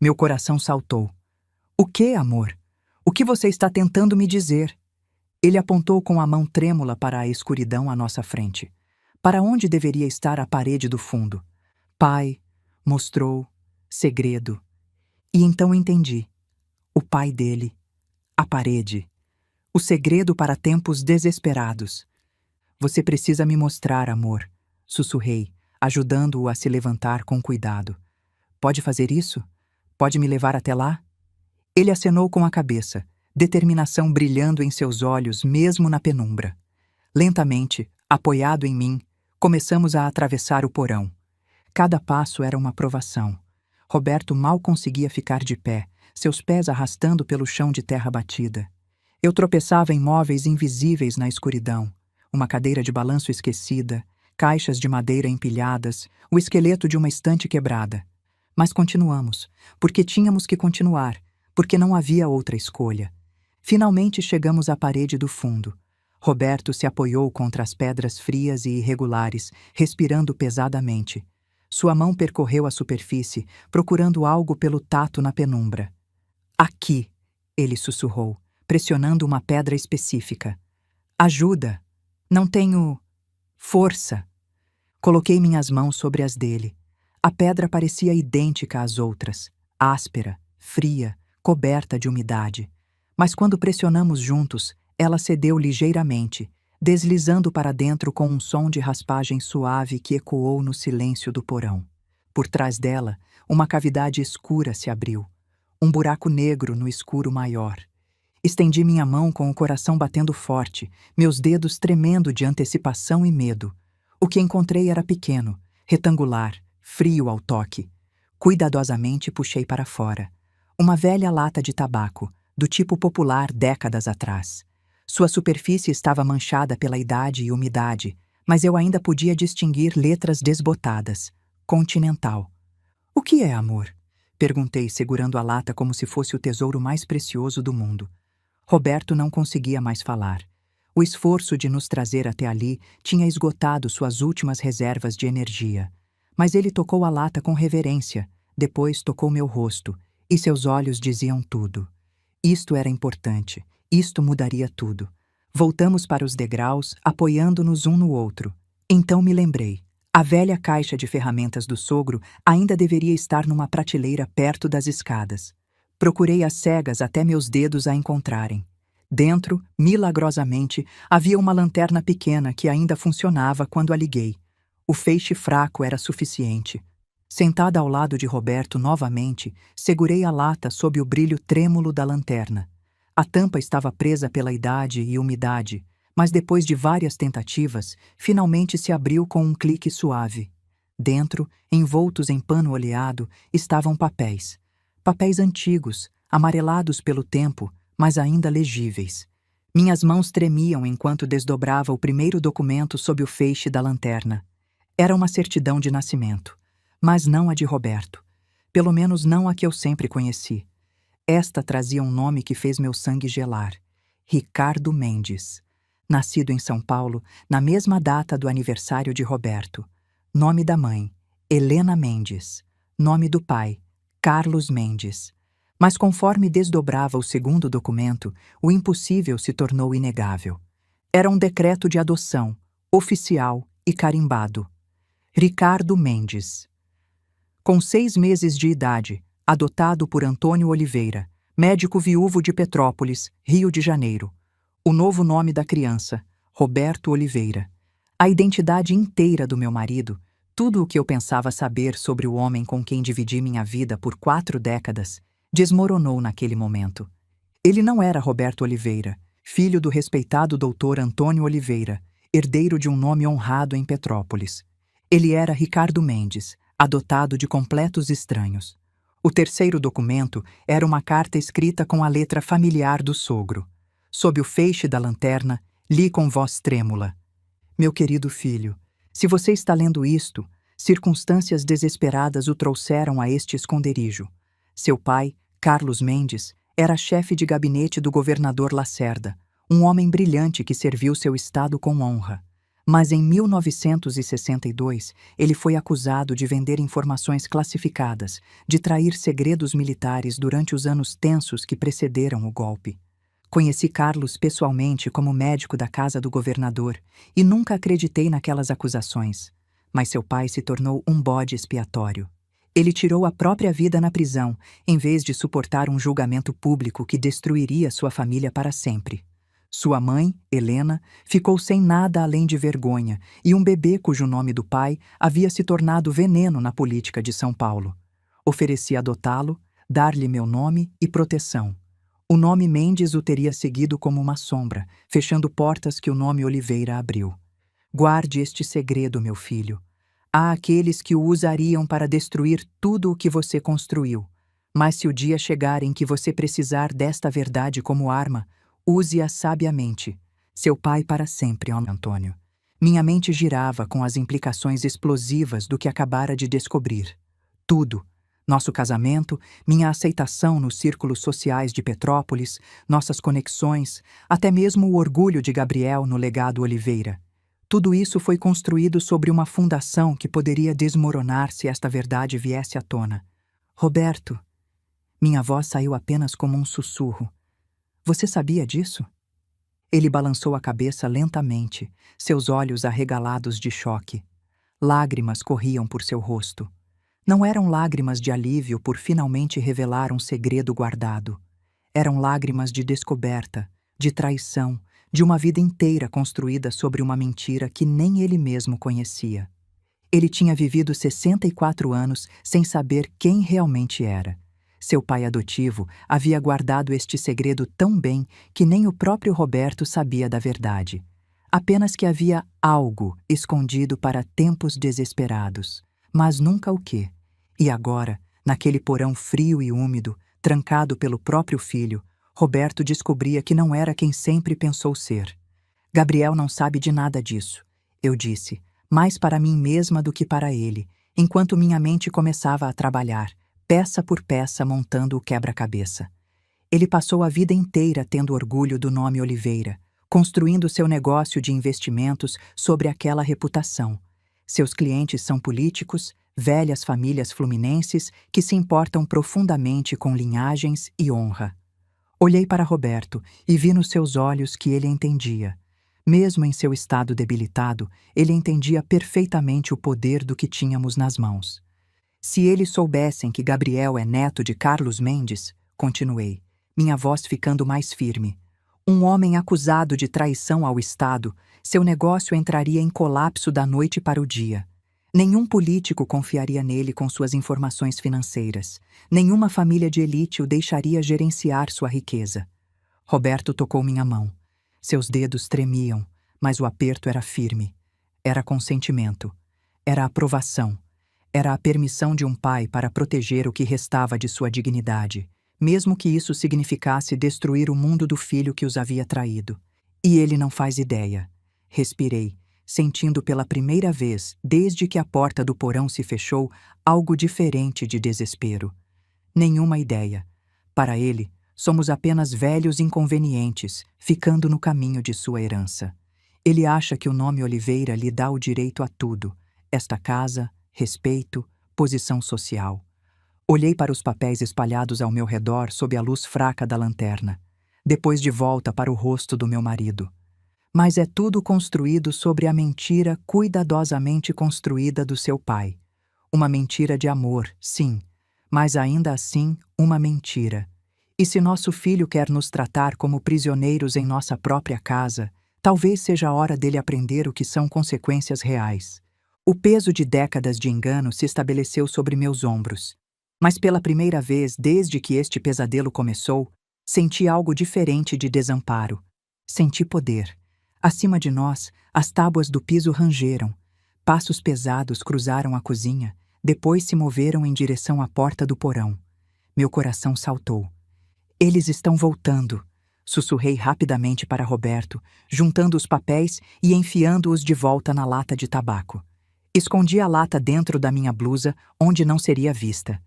Meu coração saltou. O que, amor? O que você está tentando me dizer? Ele apontou com a mão trêmula para a escuridão à nossa frente. Para onde deveria estar a parede do fundo? Pai, mostrou, segredo. E então entendi. O pai dele, a parede, o segredo para tempos desesperados. Você precisa me mostrar, amor, sussurrei, ajudando-o a se levantar com cuidado. Pode fazer isso? Pode me levar até lá? Ele acenou com a cabeça, determinação brilhando em seus olhos mesmo na penumbra. Lentamente, apoiado em mim, começamos a atravessar o porão. Cada passo era uma provação. Roberto mal conseguia ficar de pé, seus pés arrastando pelo chão de terra batida. Eu tropeçava em móveis invisíveis na escuridão, uma cadeira de balanço esquecida, caixas de madeira empilhadas, o esqueleto de uma estante quebrada. Mas continuamos, porque tínhamos que continuar, porque não havia outra escolha. Finalmente chegamos à parede do fundo. Roberto se apoiou contra as pedras frias e irregulares, respirando pesadamente. Sua mão percorreu a superfície, procurando algo pelo tato na penumbra. Aqui, ele sussurrou, pressionando uma pedra específica. Ajuda! Não tenho... força! Coloquei minhas mãos sobre as dele. A pedra parecia idêntica às outras, áspera, fria, coberta de umidade. Mas quando pressionamos juntos, ela cedeu ligeiramente, deslizando para dentro com um som de raspagem suave que ecoou no silêncio do porão. Por trás dela, uma cavidade escura se abriu. Um buraco negro no escuro maior. Estendi minha mão com o coração batendo forte, meus dedos tremendo de antecipação e medo. O que encontrei era pequeno, retangular, frio ao toque. Cuidadosamente puxei para fora. Uma velha lata de tabaco, do tipo popular décadas atrás. Sua superfície estava manchada pela idade e umidade, mas eu ainda podia distinguir letras desbotadas. Continental. O que é amor? Perguntei, segurando a lata como se fosse o tesouro mais precioso do mundo. Roberto não conseguia mais falar. O esforço de nos trazer até ali tinha esgotado suas últimas reservas de energia. Mas ele tocou a lata com reverência, depois tocou meu rosto, e seus olhos diziam tudo. Isto era importante, isto mudaria tudo. Voltamos para os degraus, apoiando-nos um no outro. Então me lembrei. A velha caixa de ferramentas do sogro ainda deveria estar numa prateleira perto das escadas. Procurei às cegas até meus dedos a encontrarem. Dentro, milagrosamente, havia uma lanterna pequena que ainda funcionava quando a liguei. O feixe fraco era suficiente. Sentada ao lado de Roberto novamente, segurei a lata sob o brilho trêmulo da lanterna. A tampa estava presa pela idade e umidade, mas depois de várias tentativas, finalmente se abriu com um clique suave. Dentro, envoltos em pano oleado, estavam papéis. Papéis antigos, amarelados pelo tempo, mas ainda legíveis. Minhas mãos tremiam enquanto desdobrava o primeiro documento sob o feixe da lanterna. Era uma certidão de nascimento, mas não a de Roberto. Pelo menos não a que eu sempre conheci. Esta trazia um nome que fez meu sangue gelar. Ricardo Mendes. Nascido em São Paulo, na mesma data do aniversário de Roberto. Nome da mãe, Helena Mendes. Nome do pai, Carlos Mendes. Mas conforme desdobrava o segundo documento, o impossível se tornou inegável. Era um decreto de adoção, oficial e carimbado. Ricardo Mendes. Com 6 meses de idade, adotado por Antônio Oliveira, médico viúvo de Petrópolis, Rio de Janeiro. O novo nome da criança, Roberto Oliveira. A identidade inteira do meu marido, tudo o que eu pensava saber sobre o homem com quem dividi minha vida por 4 décadas, desmoronou naquele momento. Ele não era Roberto Oliveira, filho do respeitado doutor Antônio Oliveira, herdeiro de um nome honrado em Petrópolis. Ele era Ricardo Mendes, adotado de completos estranhos. O terceiro documento era uma carta escrita com a letra familiar do sogro. Sob o feixe da lanterna, li com voz trêmula: Meu querido filho, se você está lendo isto, circunstâncias desesperadas o trouxeram a este esconderijo. Seu pai, Carlos Mendes, era chefe de gabinete do governador Lacerda, um homem brilhante que serviu seu estado com honra. Mas em 1962, ele foi acusado de vender informações classificadas, de trair segredos militares durante os anos tensos que precederam o golpe. Conheci Carlos pessoalmente como médico da casa do governador e nunca acreditei naquelas acusações. Mas seu pai se tornou um bode expiatório. Ele tirou a própria vida na prisão, em vez de suportar um julgamento público que destruiria sua família para sempre. Sua mãe, Helena, ficou sem nada além de vergonha e um bebê cujo nome do pai havia se tornado veneno na política de São Paulo. Ofereci adotá-lo, dar-lhe meu nome e proteção. O nome Mendes o teria seguido como uma sombra, fechando portas que o nome Oliveira abriu. Guarde este segredo, meu filho. Há aqueles que o usariam para destruir tudo o que você construiu. Mas se o dia chegar em que você precisar desta verdade como arma, use-a sabiamente. Seu pai para sempre, Antônio. Minha mente girava com as implicações explosivas do que acabara de descobrir. Tudo. Nosso casamento, minha aceitação nos círculos sociais de Petrópolis, nossas conexões, até mesmo o orgulho de Gabriel no legado Oliveira. Tudo isso foi construído sobre uma fundação que poderia desmoronar se esta verdade viesse à tona. Roberto. Minha voz saiu apenas como um sussurro. Você sabia disso? Ele balançou a cabeça lentamente, seus olhos arregalados de choque. Lágrimas corriam por seu rosto. Não eram lágrimas de alívio por finalmente revelar um segredo guardado. Eram lágrimas de descoberta, de traição, de uma vida inteira construída sobre uma mentira que nem ele mesmo conhecia. Ele tinha vivido 64 anos sem saber quem realmente era. Seu pai adotivo havia guardado este segredo tão bem que nem o próprio Roberto sabia da verdade. Apenas que havia algo escondido para tempos desesperados, mas nunca o quê. E agora, naquele porão frio e úmido, trancado pelo próprio filho, Roberto descobria que não era quem sempre pensou ser. Gabriel não sabe de nada disso, eu disse, mais para mim mesma do que para ele, enquanto minha mente começava a trabalhar, peça por peça montando o quebra-cabeça. Ele passou a vida inteira tendo orgulho do nome Oliveira, construindo seu negócio de investimentos sobre aquela reputação. Seus clientes são políticos, velhas famílias fluminenses que se importam profundamente com linhagens e honra. Olhei para Roberto e vi nos seus olhos que ele entendia. Mesmo em seu estado debilitado, ele entendia perfeitamente o poder do que tínhamos nas mãos. Se eles soubessem que Gabriel é neto de Carlos Mendes, continuei, minha voz ficando mais firme. Um homem acusado de traição ao Estado, seu negócio entraria em colapso da noite para o dia. Nenhum político confiaria nele com suas informações financeiras. Nenhuma família de elite o deixaria gerenciar sua riqueza. Roberto tocou minha mão. Seus dedos tremiam, mas o aperto era firme. Era consentimento. Era aprovação. Era a permissão de um pai para proteger o que restava de sua dignidade, mesmo que isso significasse destruir o mundo do filho que os havia traído. E ele não faz ideia. Respirei, sentindo pela primeira vez, desde que a porta do porão se fechou, algo diferente de desespero. Nenhuma ideia. Para ele, somos apenas velhos inconvenientes, ficando no caminho de sua herança. Ele acha que o nome Oliveira lhe dá o direito a tudo: esta casa, respeito, posição social. Olhei para os papéis espalhados ao meu redor sob a luz fraca da lanterna, depois de volta para o rosto do meu marido. Mas é tudo construído sobre a mentira cuidadosamente construída do seu pai. Uma mentira de amor, sim, mas ainda assim uma mentira. E se nosso filho quer nos tratar como prisioneiros em nossa própria casa, talvez seja a hora dele aprender o que são consequências reais. O peso de décadas de engano se estabeleceu sobre meus ombros. Mas pela primeira vez desde que este pesadelo começou, senti algo diferente de desamparo. Senti poder. Acima de nós, as tábuas do piso rangeram. Passos pesados cruzaram a cozinha, depois se moveram em direção à porta do porão. Meu coração saltou. Eles estão voltando. Sussurrei rapidamente para Roberto, juntando os papéis e enfiando-os de volta na lata de tabaco. Escondi a lata dentro da minha blusa, onde não seria vista.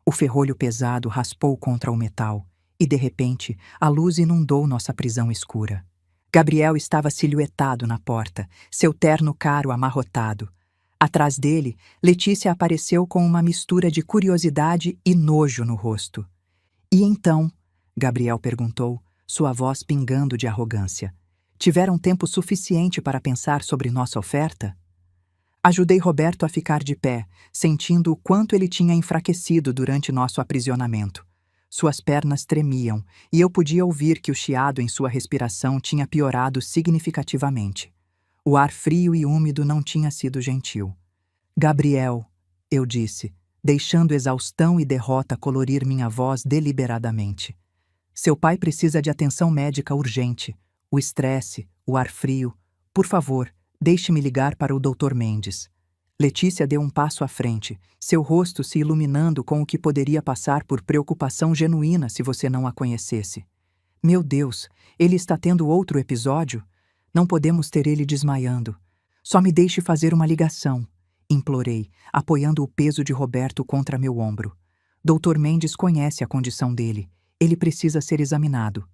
O ferrolho pesado raspou contra o metal, e de repente, a luz inundou nossa prisão escura. Gabriel estava silhuetado na porta, seu terno caro amarrotado. Atrás dele, Letícia apareceu com uma mistura de curiosidade e nojo no rosto. E então? Gabriel perguntou, sua voz pingando de arrogância. Tiveram tempo suficiente para pensar sobre nossa oferta? Ajudei Roberto a ficar de pé, sentindo o quanto ele tinha enfraquecido durante nosso aprisionamento. Suas pernas tremiam, e eu podia ouvir que o chiado em sua respiração tinha piorado significativamente. O ar frio e úmido não tinha sido gentil. Gabriel, eu disse, deixando exaustão e derrota colorir minha voz deliberadamente. Seu pai precisa de atenção médica urgente. O estresse, o ar frio. Por favor, deixe-me ligar para o Dr. Mendes. Letícia deu um passo à frente, seu rosto se iluminando com o que poderia passar por preocupação genuína se você não a conhecesse. Meu Deus, ele está tendo outro episódio? Não podemos ter ele desmaiando. Só me deixe fazer uma ligação, implorei, apoiando o peso de Roberto contra meu ombro. Dr. Mendes conhece a condição dele. Ele precisa ser examinado.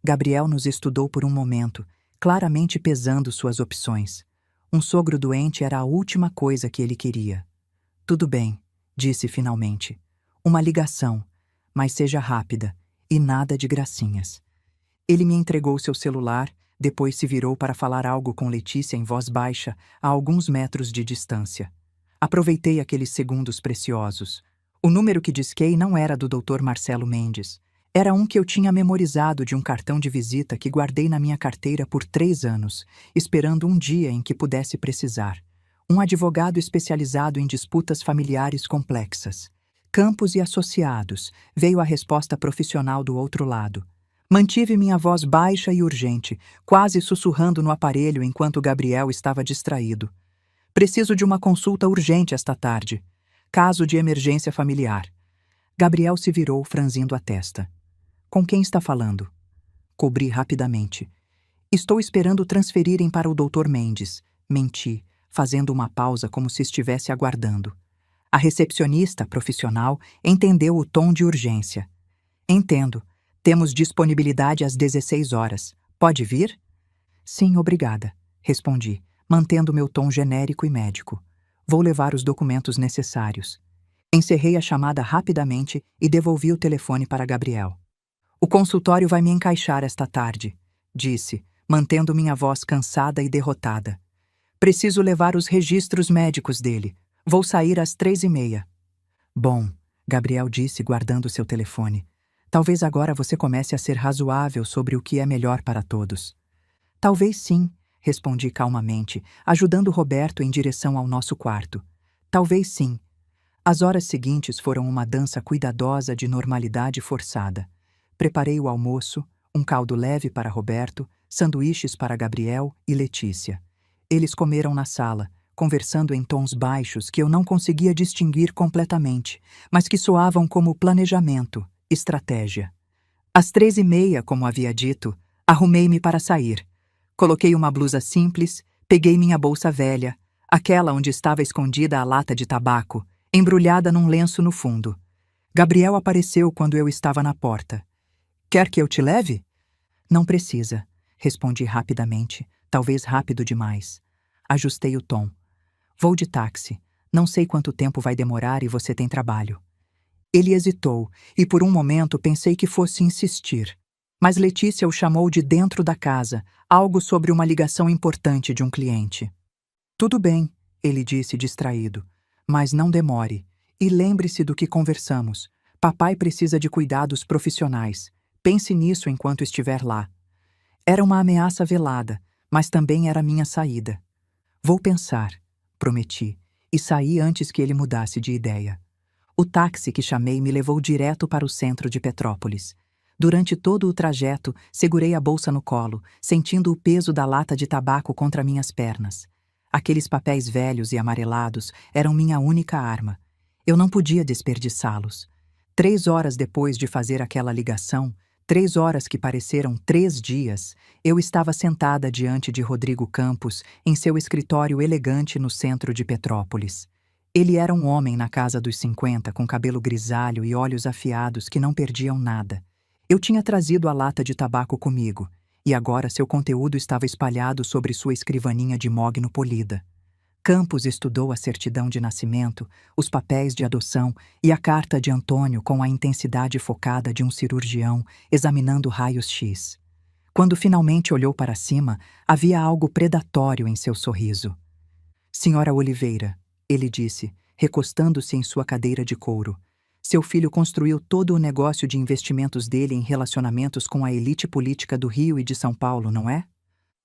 Gabriel nos estudou por um momento, claramente pesando suas opções. Um sogro doente era a última coisa que ele queria. Tudo bem, disse finalmente. Uma ligação, mas seja rápida, e nada de gracinhas. Ele me entregou seu celular, depois se virou para falar algo com Letícia em voz baixa, a alguns metros de distância. Aproveitei aqueles segundos preciosos. O número que disquei não era do Dr. Marcelo Mendes. Era um que eu tinha memorizado de um cartão de visita que guardei na minha carteira por 3 anos, esperando um dia em que pudesse precisar. Um advogado especializado em disputas familiares complexas. Campos e Associados, veio a resposta profissional do outro lado. Mantive minha voz baixa e urgente, quase sussurrando no aparelho enquanto Gabriel estava distraído. Preciso de uma consulta urgente esta tarde. Caso de emergência familiar. Gabriel se virou, franzindo a testa. Com quem está falando? Cobri rapidamente. Estou esperando transferirem para o Dr. Mendes. Menti, fazendo uma pausa como se estivesse aguardando. A recepcionista, profissional, entendeu o tom de urgência. Entendo. Temos disponibilidade às 16 horas. Pode vir? Sim, obrigada, respondi, mantendo meu tom genérico e médico. Vou levar os documentos necessários. Encerrei a chamada rapidamente e devolvi o telefone para Gabriel. O consultório vai me encaixar esta tarde, disse, mantendo minha voz cansada e derrotada. Preciso levar os registros médicos dele. Vou sair às 3h30. Bom, Gabriel disse, guardando seu telefone. Talvez agora você comece a ser razoável sobre o que é melhor para todos. Talvez sim, respondi calmamente, ajudando Roberto em direção ao nosso quarto. Talvez sim. As horas seguintes foram uma dança cuidadosa de normalidade forçada. Preparei o almoço, um caldo leve para Roberto, sanduíches para Gabriel e Letícia. Eles comeram na sala, conversando em tons baixos que eu não conseguia distinguir completamente, mas que soavam como planejamento, estratégia. Às 3h30, como havia dito, arrumei-me para sair. Coloquei uma blusa simples, peguei minha bolsa velha, aquela onde estava escondida a lata de tabaco, embrulhada num lenço no fundo. Gabriel apareceu quando eu estava na porta. Quer que eu te leve? Não precisa, respondi rapidamente, talvez rápido demais. Ajustei o tom. Vou de táxi. Não sei quanto tempo vai demorar e você tem trabalho. Ele hesitou, e por um momento pensei que fosse insistir. Mas Letícia o chamou de dentro da casa, algo sobre uma ligação importante de um cliente. Tudo bem, ele disse distraído, mas não demore. E lembre-se do que conversamos. Papai precisa de cuidados profissionais. Pense nisso enquanto estiver lá. Era uma ameaça velada, mas também era minha saída. Vou pensar, prometi, e saí antes que ele mudasse de ideia. O táxi que chamei me levou direto para o centro de Petrópolis. Durante todo o trajeto, segurei a bolsa no colo, sentindo o peso da lata de tabaco contra minhas pernas. Aqueles papéis velhos e amarelados eram minha única arma. Eu não podia desperdiçá-los. 3 horas depois de fazer aquela ligação, 3 horas que pareceram 3 dias, eu estava sentada diante de Rodrigo Campos em seu escritório elegante no centro de Petrópolis. Ele era um homem na casa dos 50, com cabelo grisalho e olhos afiados que não perdiam nada. Eu tinha trazido a lata de tabaco comigo, e agora seu conteúdo estava espalhado sobre sua escrivaninha de mogno polida. Campos estudou a certidão de nascimento, os papéis de adoção e a carta de Antônio com a intensidade focada de um cirurgião examinando raios-x. Quando finalmente olhou para cima, havia algo predatório em seu sorriso. Senhora Oliveira, ele disse, recostando-se em sua cadeira de couro. Seu filho construiu todo o negócio de investimentos dele em relacionamentos com a elite política do Rio e de São Paulo, não é?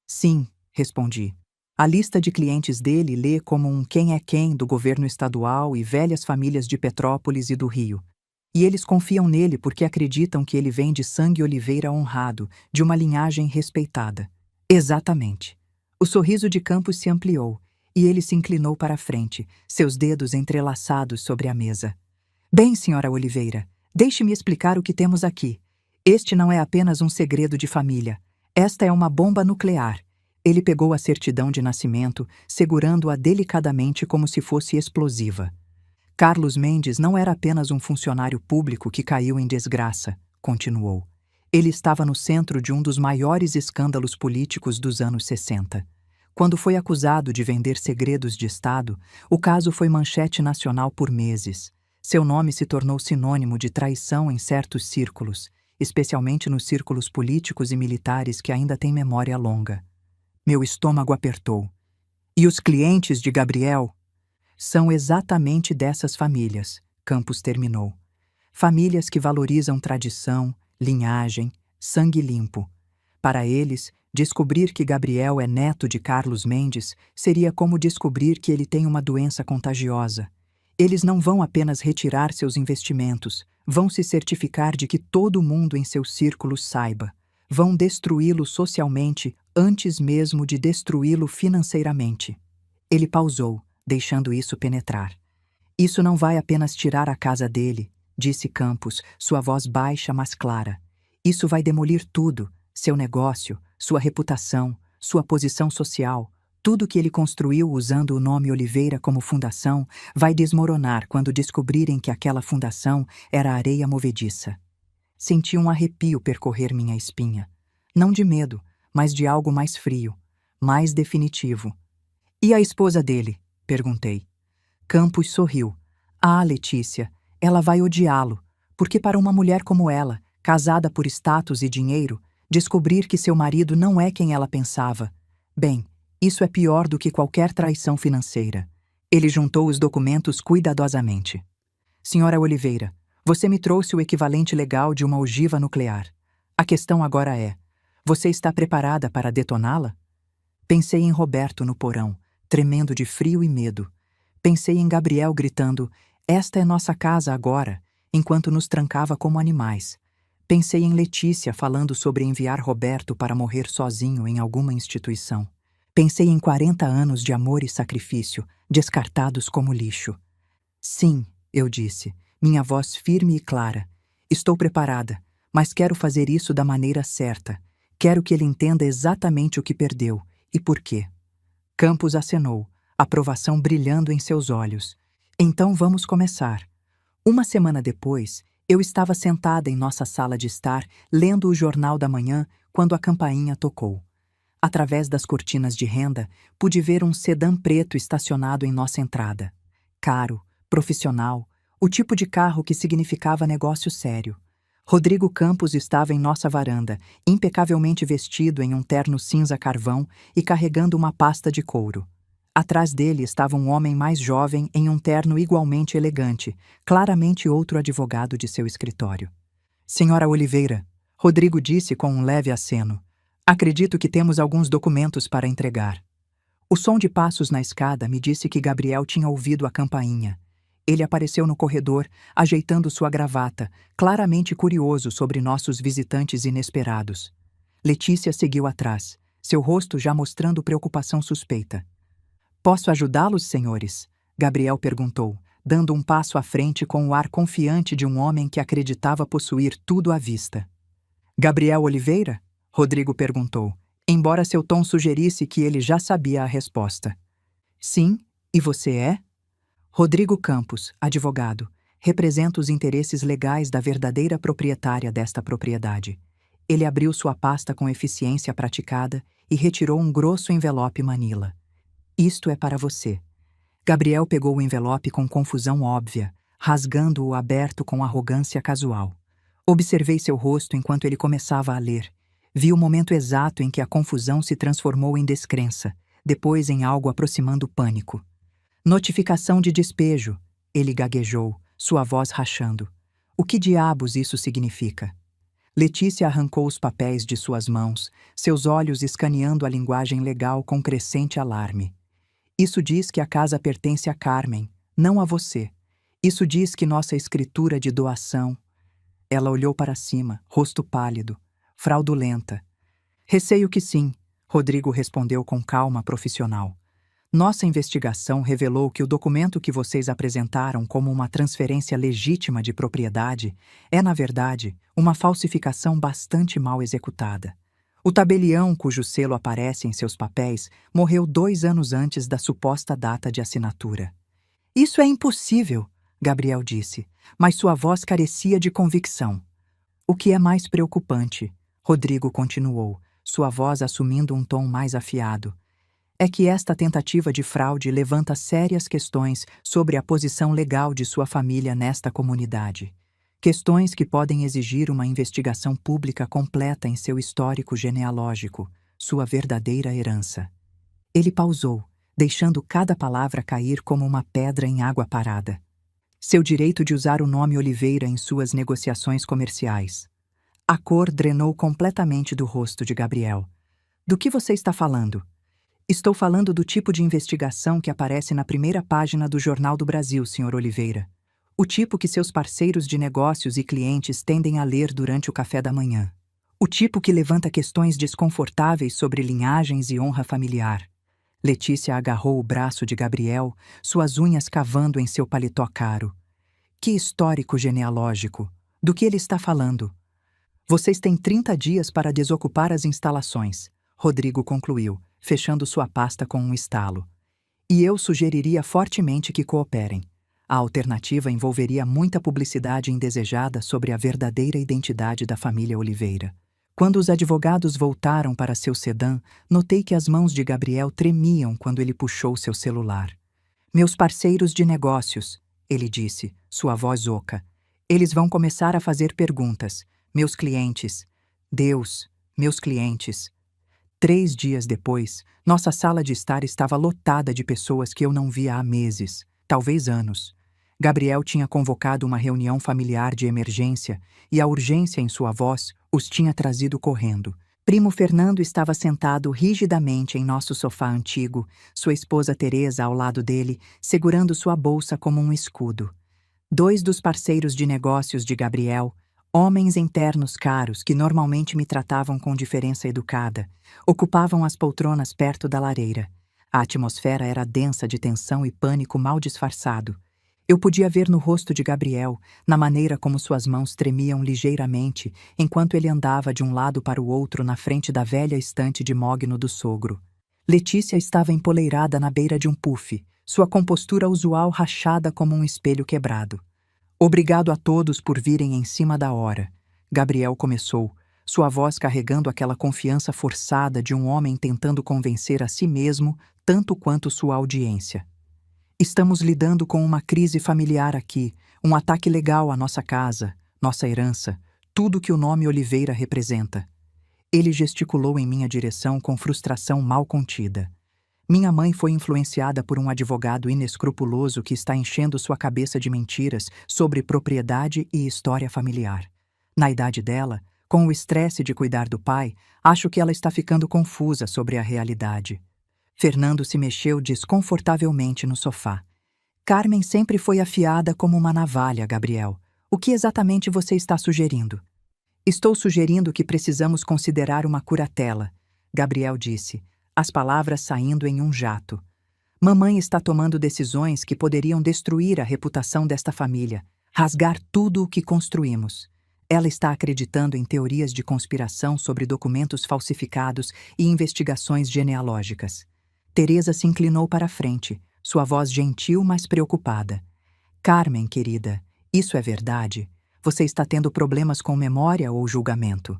Sim, respondi. A lista de clientes dele lê como um quem é quem do governo estadual e velhas famílias de Petrópolis e do Rio. E eles confiam nele porque acreditam que ele vem de sangue Oliveira honrado, de uma linhagem respeitada. Exatamente. O sorriso de Campos se ampliou, e ele se inclinou para a frente, seus dedos entrelaçados sobre a mesa. Bem, senhora Oliveira, deixe-me explicar o que temos aqui. Este não é apenas um segredo de família. Esta é uma bomba nuclear. Ele pegou a certidão de nascimento, segurando-a delicadamente como se fosse explosiva. Carlos Mendes não era apenas um funcionário público que caiu em desgraça, continuou. Ele estava no centro de um dos maiores escândalos políticos dos anos 60. Quando foi acusado de vender segredos de Estado, o caso foi manchete nacional por meses. Seu nome se tornou sinônimo de traição em certos círculos, especialmente nos círculos políticos e militares que ainda têm memória longa. Meu estômago apertou. E os clientes de Gabriel? São exatamente dessas famílias, Campos terminou. Famílias que valorizam tradição, linhagem, sangue limpo. Para eles, descobrir que Gabriel é neto de Carlos Mendes seria como descobrir que ele tem uma doença contagiosa. Eles não vão apenas retirar seus investimentos, vão se certificar de que todo mundo em seu círculo saiba. Vão destruí-lo socialmente antes mesmo de destruí-lo financeiramente. Ele pausou, deixando isso penetrar. Isso não vai apenas tirar a casa dele, disse Campos, sua voz baixa mas clara. Isso vai demolir tudo, seu negócio, sua reputação, sua posição social. Tudo que ele construiu usando o nome Oliveira como fundação vai desmoronar quando descobrirem que aquela fundação era areia movediça. Senti um arrepio percorrer minha espinha. Não de medo, mas de algo mais frio, mais definitivo. E a esposa dele? Perguntei. Campos sorriu. Ah, Letícia, ela vai odiá-lo, porque para uma mulher como ela, casada por status e dinheiro, descobrir que seu marido não é quem ela pensava. Bem, isso é pior do que qualquer traição financeira. Ele juntou os documentos cuidadosamente. Senhora Oliveira, você me trouxe o equivalente legal de uma ogiva nuclear. A questão agora é, você está preparada para detoná-la? Pensei em Roberto no porão, tremendo de frio e medo. Pensei em Gabriel gritando, esta é nossa casa agora, enquanto nos trancava como animais. Pensei em Letícia falando sobre enviar Roberto para morrer sozinho em alguma instituição. Pensei em 40 anos de amor e sacrifício, descartados como lixo. Sim, eu disse, minha voz firme e clara. Estou preparada, mas quero fazer isso da maneira certa. Quero que ele entenda exatamente o que perdeu e por quê. Campos acenou, aprovação brilhando em seus olhos. Então vamos começar. Uma semana depois, eu estava sentada em nossa sala de estar, lendo o jornal da manhã, quando a campainha tocou. Através das cortinas de renda, pude ver um sedã preto estacionado em nossa entrada. Caro, profissional, o tipo de carro que significava negócio sério. Rodrigo Campos estava em nossa varanda, impecavelmente vestido em um terno cinza carvão e carregando uma pasta de couro. Atrás dele estava um homem mais jovem em um terno igualmente elegante, claramente outro advogado de seu escritório. Senhora Oliveira, Rodrigo disse com um leve aceno. Acredito que temos alguns documentos para entregar. O som de passos na escada me disse que Gabriel tinha ouvido a campainha. Ele apareceu no corredor, ajeitando sua gravata, claramente curioso sobre nossos visitantes inesperados. Letícia seguiu atrás, seu rosto já mostrando preocupação suspeita. Posso ajudá-los, senhores? Gabriel perguntou, dando um passo à frente com o ar confiante de um homem que acreditava possuir tudo à vista. Gabriel Oliveira? Rodrigo perguntou, embora seu tom sugerisse que ele já sabia a resposta. Sim, e você é? Rodrigo Campos, advogado, representa os interesses legais da verdadeira proprietária desta propriedade. Ele abriu sua pasta com eficiência praticada e retirou um grosso envelope manila. Isto é para você. Gabriel pegou o envelope com confusão óbvia, rasgando-o aberto com arrogância casual. Observei seu rosto enquanto ele começava a ler. Vi o momento exato em que a confusão se transformou em descrença, depois em algo aproximando pânico. Notificação de despejo, ele gaguejou, sua voz rachando. O que diabos isso significa? Letícia arrancou os papéis de suas mãos, seus olhos escaneando a linguagem legal com crescente alarme. Isso diz que a casa pertence a Carmen, não a você. Isso diz que nossa escritura de doação... Ela olhou para cima, rosto pálido, fraudulenta. Receio que sim, Rodrigo respondeu com calma profissional. Nossa investigação revelou que o documento que vocês apresentaram como uma transferência legítima de propriedade é, na verdade, uma falsificação bastante mal executada. O tabelião cujo selo aparece em seus papéis morreu 2 anos antes da suposta data de assinatura. Isso é impossível, Gabriel disse, mas sua voz carecia de convicção. O que é mais preocupante, Rodrigo continuou, sua voz assumindo um tom mais afiado, é que esta tentativa de fraude levanta sérias questões sobre a posição legal de sua família nesta comunidade. Questões que podem exigir uma investigação pública completa em seu histórico genealógico, sua verdadeira herança. Ele pausou, deixando cada palavra cair como uma pedra em água parada. Seu direito de usar o nome Oliveira em suas negociações comerciais. A cor drenou completamente do rosto de Gabriel. Do que você está falando? Estou falando do tipo de investigação que aparece na primeira página do Jornal do Brasil, Sr. Oliveira. O tipo que seus parceiros de negócios e clientes tendem a ler durante o café da manhã. O tipo que levanta questões desconfortáveis sobre linhagens e honra familiar. Letícia agarrou o braço de Gabriel, suas unhas cavando em seu paletó caro. Que histórico genealógico! Do que ele está falando? Vocês têm 30 dias para desocupar as instalações, Rodrigo concluiu, fechando sua pasta com um estalo. E eu sugeriria fortemente que cooperem. A alternativa envolveria muita publicidade indesejada sobre a verdadeira identidade da família Oliveira. Quando os advogados voltaram para seu sedã, notei que as mãos de Gabriel tremiam quando ele puxou seu celular. Meus parceiros de negócios, ele disse, sua voz oca. Eles vão começar a fazer perguntas. Meus clientes. Deus, meus clientes. 3 dias depois, nossa sala de estar estava lotada de pessoas que eu não via há meses, talvez anos. Gabriel tinha convocado uma reunião familiar de emergência e a urgência em sua voz os tinha trazido correndo. Primo Fernando estava sentado rigidamente em nosso sofá antigo, sua esposa Teresa ao lado dele, segurando sua bolsa como um escudo. 2 dos parceiros de negócios de Gabriel, Homens em ternos caros, que normalmente me tratavam com diferença educada, ocupavam as poltronas perto da lareira. A atmosfera era densa de tensão e pânico mal disfarçado. Eu podia ver no rosto de Gabriel, na maneira como suas mãos tremiam ligeiramente enquanto ele andava de um lado para o outro na frente da velha estante de mogno do sogro. Letícia estava empoleirada na beira de um puff, sua compostura usual rachada como um espelho quebrado. Obrigado a todos por virem em cima da hora. Gabriel começou, sua voz carregando aquela confiança forçada de um homem tentando convencer a si mesmo tanto quanto sua audiência. Estamos lidando com uma crise familiar aqui, um ataque legal à nossa casa, nossa herança, tudo que o nome Oliveira representa. Ele gesticulou em minha direção com frustração mal contida. Minha mãe foi influenciada por um advogado inescrupuloso que está enchendo sua cabeça de mentiras sobre propriedade e história familiar. Na idade dela, com o estresse de cuidar do pai, acho que ela está ficando confusa sobre a realidade. Fernando se mexeu desconfortavelmente no sofá. Carmen sempre foi afiada como uma navalha, Gabriel. O que exatamente você está sugerindo? Estou sugerindo que precisamos considerar uma curatela, Gabriel disse, as palavras saindo em um jato. Mamãe está tomando decisões que poderiam destruir a reputação desta família, rasgar tudo o que construímos. Ela está acreditando em teorias de conspiração sobre documentos falsificados e investigações genealógicas. Teresa se inclinou para a frente, sua voz gentil, mas preocupada. Carmen, querida, isso é verdade? Você está tendo problemas com memória ou julgamento?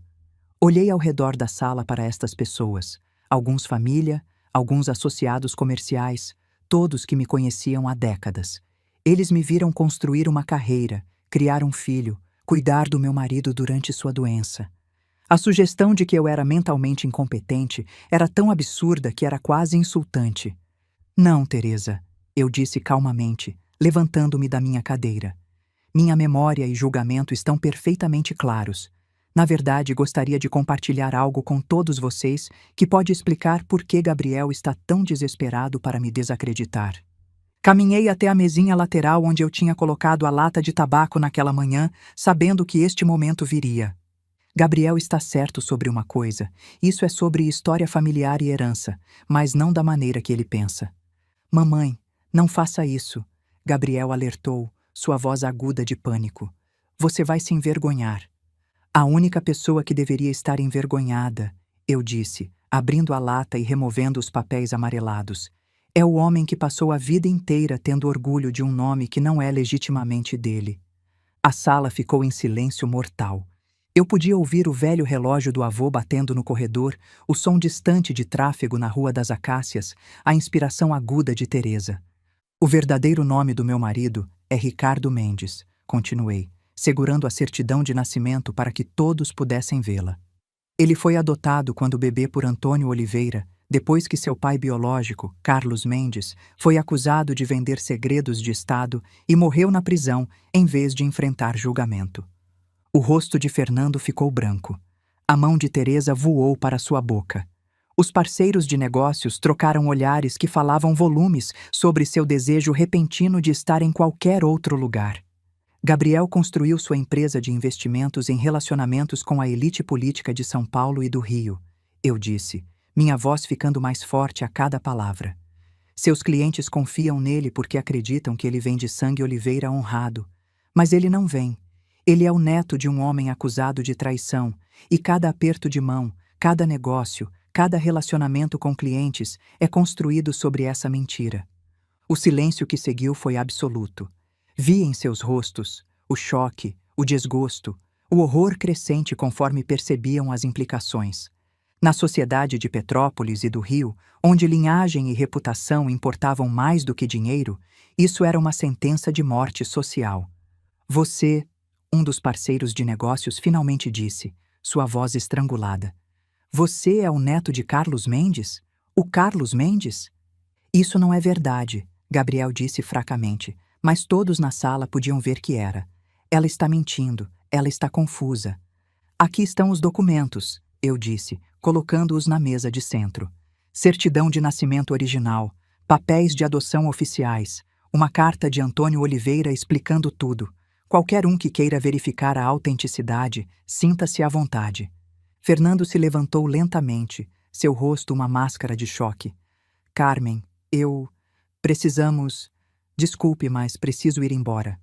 Olhei ao redor da sala para estas pessoas. Alguns família, alguns associados comerciais, todos que me conheciam há décadas. Eles me viram construir uma carreira, criar um filho, cuidar do meu marido durante sua doença. A sugestão de que eu era mentalmente incompetente era tão absurda que era quase insultante. Não, Teresa, eu disse calmamente, levantando-me da minha cadeira. Minha memória e julgamento estão perfeitamente claros. Na verdade, gostaria de compartilhar algo com todos vocês que pode explicar por que Gabriel está tão desesperado para me desacreditar. Caminhei até a mesinha lateral onde eu tinha colocado a lata de tabaco naquela manhã, sabendo que este momento viria. Gabriel está certo sobre uma coisa. Isso é sobre história familiar e herança, mas não da maneira que ele pensa. Mamãe, não faça isso, Gabriel alertou, sua voz aguda de pânico. Você vai se envergonhar. A única pessoa que deveria estar envergonhada, eu disse, abrindo a lata e removendo os papéis amarelados, é o homem que passou a vida inteira tendo orgulho de um nome que não é legitimamente dele. A sala ficou em silêncio mortal. Eu podia ouvir o velho relógio do avô batendo no corredor, o som distante de tráfego na Rua das Acácias, a inspiração aguda de Teresa. O verdadeiro nome do meu marido é Ricardo Mendes, continuei, segurando a certidão de nascimento para que todos pudessem vê-la. Ele foi adotado quando bebê por Antônio Oliveira, depois que seu pai biológico, Carlos Mendes, foi acusado de vender segredos de Estado e morreu na prisão em vez de enfrentar julgamento. O rosto de Fernando ficou branco. A mão de Teresa voou para sua boca. Os parceiros de negócios trocaram olhares que falavam volumes sobre seu desejo repentino de estar em qualquer outro lugar. Gabriel construiu sua empresa de investimentos em relacionamentos com a elite política de São Paulo e do Rio, eu disse, minha voz ficando mais forte a cada palavra. Seus clientes confiam nele porque acreditam que ele vem de sangue Oliveira honrado. Mas ele não vem. Ele é o neto de um homem acusado de traição, e cada aperto de mão, cada negócio, cada relacionamento com clientes é construído sobre essa mentira. O silêncio que seguiu foi absoluto. Vi em seus rostos o choque, o desgosto, o horror crescente conforme percebiam as implicações. Na sociedade de Petrópolis e do Rio, onde linhagem e reputação importavam mais do que dinheiro, isso era uma sentença de morte social. Você, um dos parceiros de negócios finalmente disse, sua voz estrangulada. Você é o neto de Carlos Mendes? O Carlos Mendes? Isso não é verdade, Gabriel disse fracamente, mas todos na sala podiam ver que era. Ela está mentindo, ela está confusa. Aqui estão os documentos, eu disse, colocando-os na mesa de centro. Certidão de nascimento original, papéis de adoção oficiais, uma carta de Antônio Oliveira explicando tudo, Qualquer um que queira verificar a autenticidade, sinta-se à vontade. Fernando se levantou lentamente, seu rosto uma máscara de choque. Carmen, precisamos... Desculpe, mas preciso ir embora.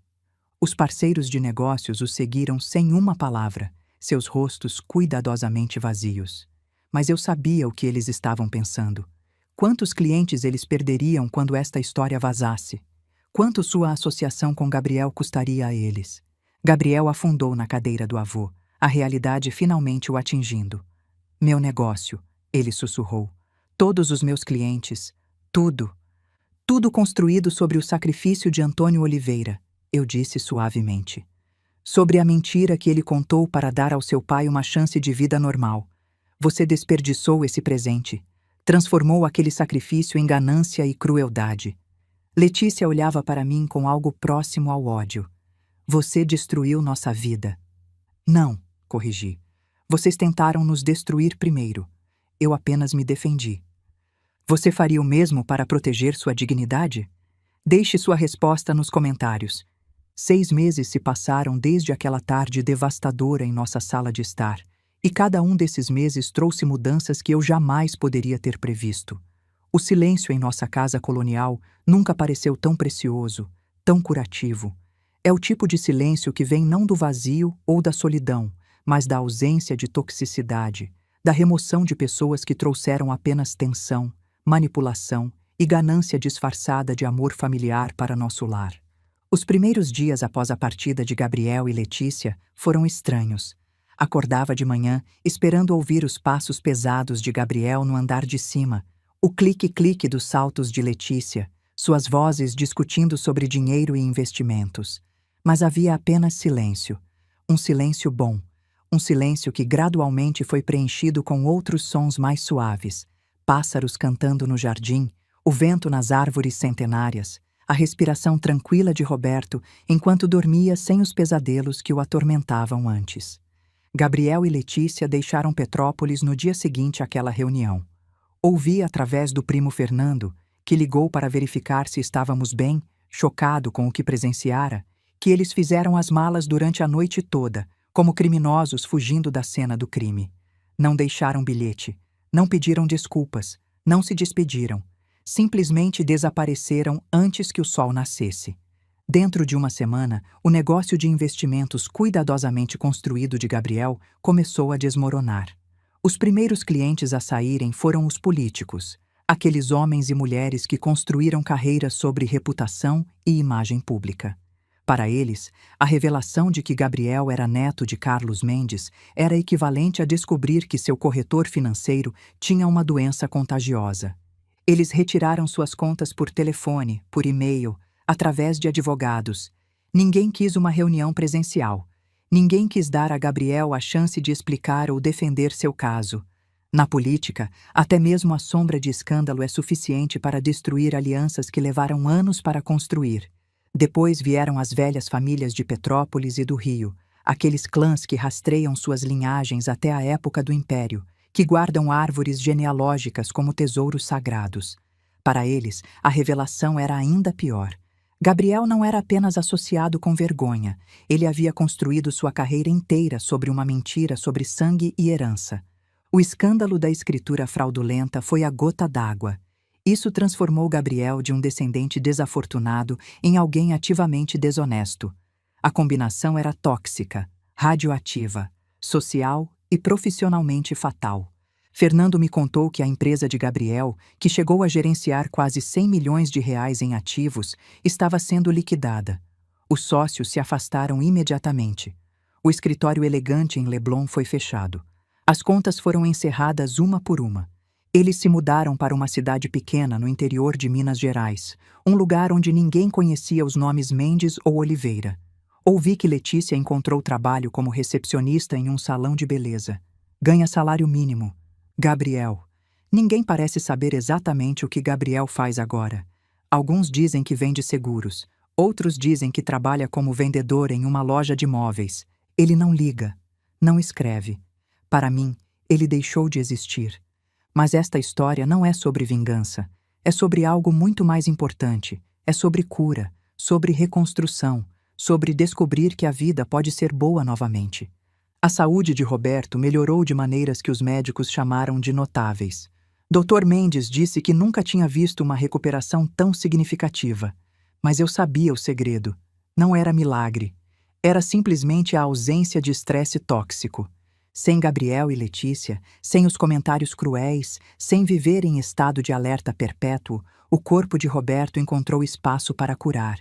Os parceiros de negócios o seguiram sem uma palavra, seus rostos cuidadosamente vazios. Mas eu sabia o que eles estavam pensando. Quantos clientes eles perderiam quando esta história vazasse? Quanto sua associação com Gabriel custaria a eles? Gabriel afundou na cadeira do avô, a realidade finalmente o atingindo. Meu negócio, ele sussurrou. Todos os meus clientes, tudo. Tudo construído sobre o sacrifício de Antônio Oliveira, eu disse suavemente. Sobre a mentira que ele contou para dar ao seu pai uma chance de vida normal. Você desperdiçou esse presente. Transformou aquele sacrifício em ganância e crueldade. Letícia olhava para mim com algo próximo ao ódio. Você destruiu nossa vida. Não, corrigi. Vocês tentaram nos destruir primeiro. Eu apenas me defendi. Você faria o mesmo para proteger sua dignidade? Deixe sua resposta nos comentários. 6 meses se passaram desde aquela tarde devastadora em nossa sala de estar, e cada um desses meses trouxe mudanças que eu jamais poderia ter previsto. O silêncio em nossa casa colonial nunca pareceu tão precioso, tão curativo. É o tipo de silêncio que vem não do vazio ou da solidão, mas da ausência de toxicidade, da remoção de pessoas que trouxeram apenas tensão, manipulação e ganância disfarçada de amor familiar para nosso lar. Os primeiros dias após a partida de Gabriel e Letícia foram estranhos. Acordava de manhã esperando ouvir os passos pesados de Gabriel no andar de cima, o clique-clique dos saltos de Letícia, suas vozes discutindo sobre dinheiro e investimentos. Mas havia apenas silêncio. Um silêncio bom. Um silêncio que gradualmente foi preenchido com outros sons mais suaves. Pássaros cantando no jardim, o vento nas árvores centenárias, a respiração tranquila de Roberto enquanto dormia sem os pesadelos que o atormentavam antes. Gabriel e Letícia deixaram Petrópolis no dia seguinte àquela reunião. Ouvi através do primo Fernando, que ligou para verificar se estávamos bem, chocado com o que presenciara, que eles fizeram as malas durante a noite toda, como criminosos fugindo da cena do crime. Não deixaram bilhete, não pediram desculpas, não se despediram. Simplesmente desapareceram antes que o sol nascesse. Dentro de uma semana, o negócio de investimentos cuidadosamente construído de Gabriel começou a desmoronar. Os primeiros clientes a saírem foram os políticos, aqueles homens e mulheres que construíram carreiras sobre reputação e imagem pública. Para eles, a revelação de que Gabriel era neto de Carlos Mendes era equivalente a descobrir que seu corretor financeiro tinha uma doença contagiosa. Eles retiraram suas contas por telefone, por e-mail, através de advogados. Ninguém quis uma reunião presencial. Ninguém quis dar a Gabriel a chance de explicar ou defender seu caso. Na política, até mesmo a sombra de escândalo é suficiente para destruir alianças que levaram anos para construir. Depois vieram as velhas famílias de Petrópolis e do Rio, aqueles clãs que rastreiam suas linhagens até a época do Império, que guardam árvores genealógicas como tesouros sagrados. Para eles, a revelação era ainda pior. Gabriel não era apenas associado com vergonha, ele havia construído sua carreira inteira sobre uma mentira sobre sangue e herança. O escândalo da escritura fraudulenta foi a gota d'água. Isso transformou Gabriel de um descendente desafortunado em alguém ativamente desonesto. A combinação era tóxica, radioativa, social e profissionalmente fatal. Fernando me contou que a empresa de Gabriel, que chegou a gerenciar quase 100 milhões de reais em ativos, estava sendo liquidada. Os sócios se afastaram imediatamente. O escritório elegante em Leblon foi fechado. As contas foram encerradas uma por uma. Eles se mudaram para uma cidade pequena no interior de Minas Gerais, um lugar onde ninguém conhecia os nomes Mendes ou Oliveira. Ouvi que Letícia encontrou trabalho como recepcionista em um salão de beleza. Ganha salário mínimo. Gabriel. Ninguém parece saber exatamente o que Gabriel faz agora. Alguns dizem que vende seguros. Outros dizem que trabalha como vendedor em uma loja de móveis. Ele não liga. Não escreve. Para mim, ele deixou de existir. Mas esta história não é sobre vingança. É sobre algo muito mais importante. É sobre cura, sobre reconstrução, sobre descobrir que a vida pode ser boa novamente. A saúde de Roberto melhorou de maneiras que os médicos chamaram de notáveis. Dr. Mendes disse que nunca tinha visto uma recuperação tão significativa. Mas eu sabia o segredo. Não era milagre. Era simplesmente a ausência de estresse tóxico. Sem Gabriel e Letícia, sem os comentários cruéis, sem viver em estado de alerta perpétuo, o corpo de Roberto encontrou espaço para curar.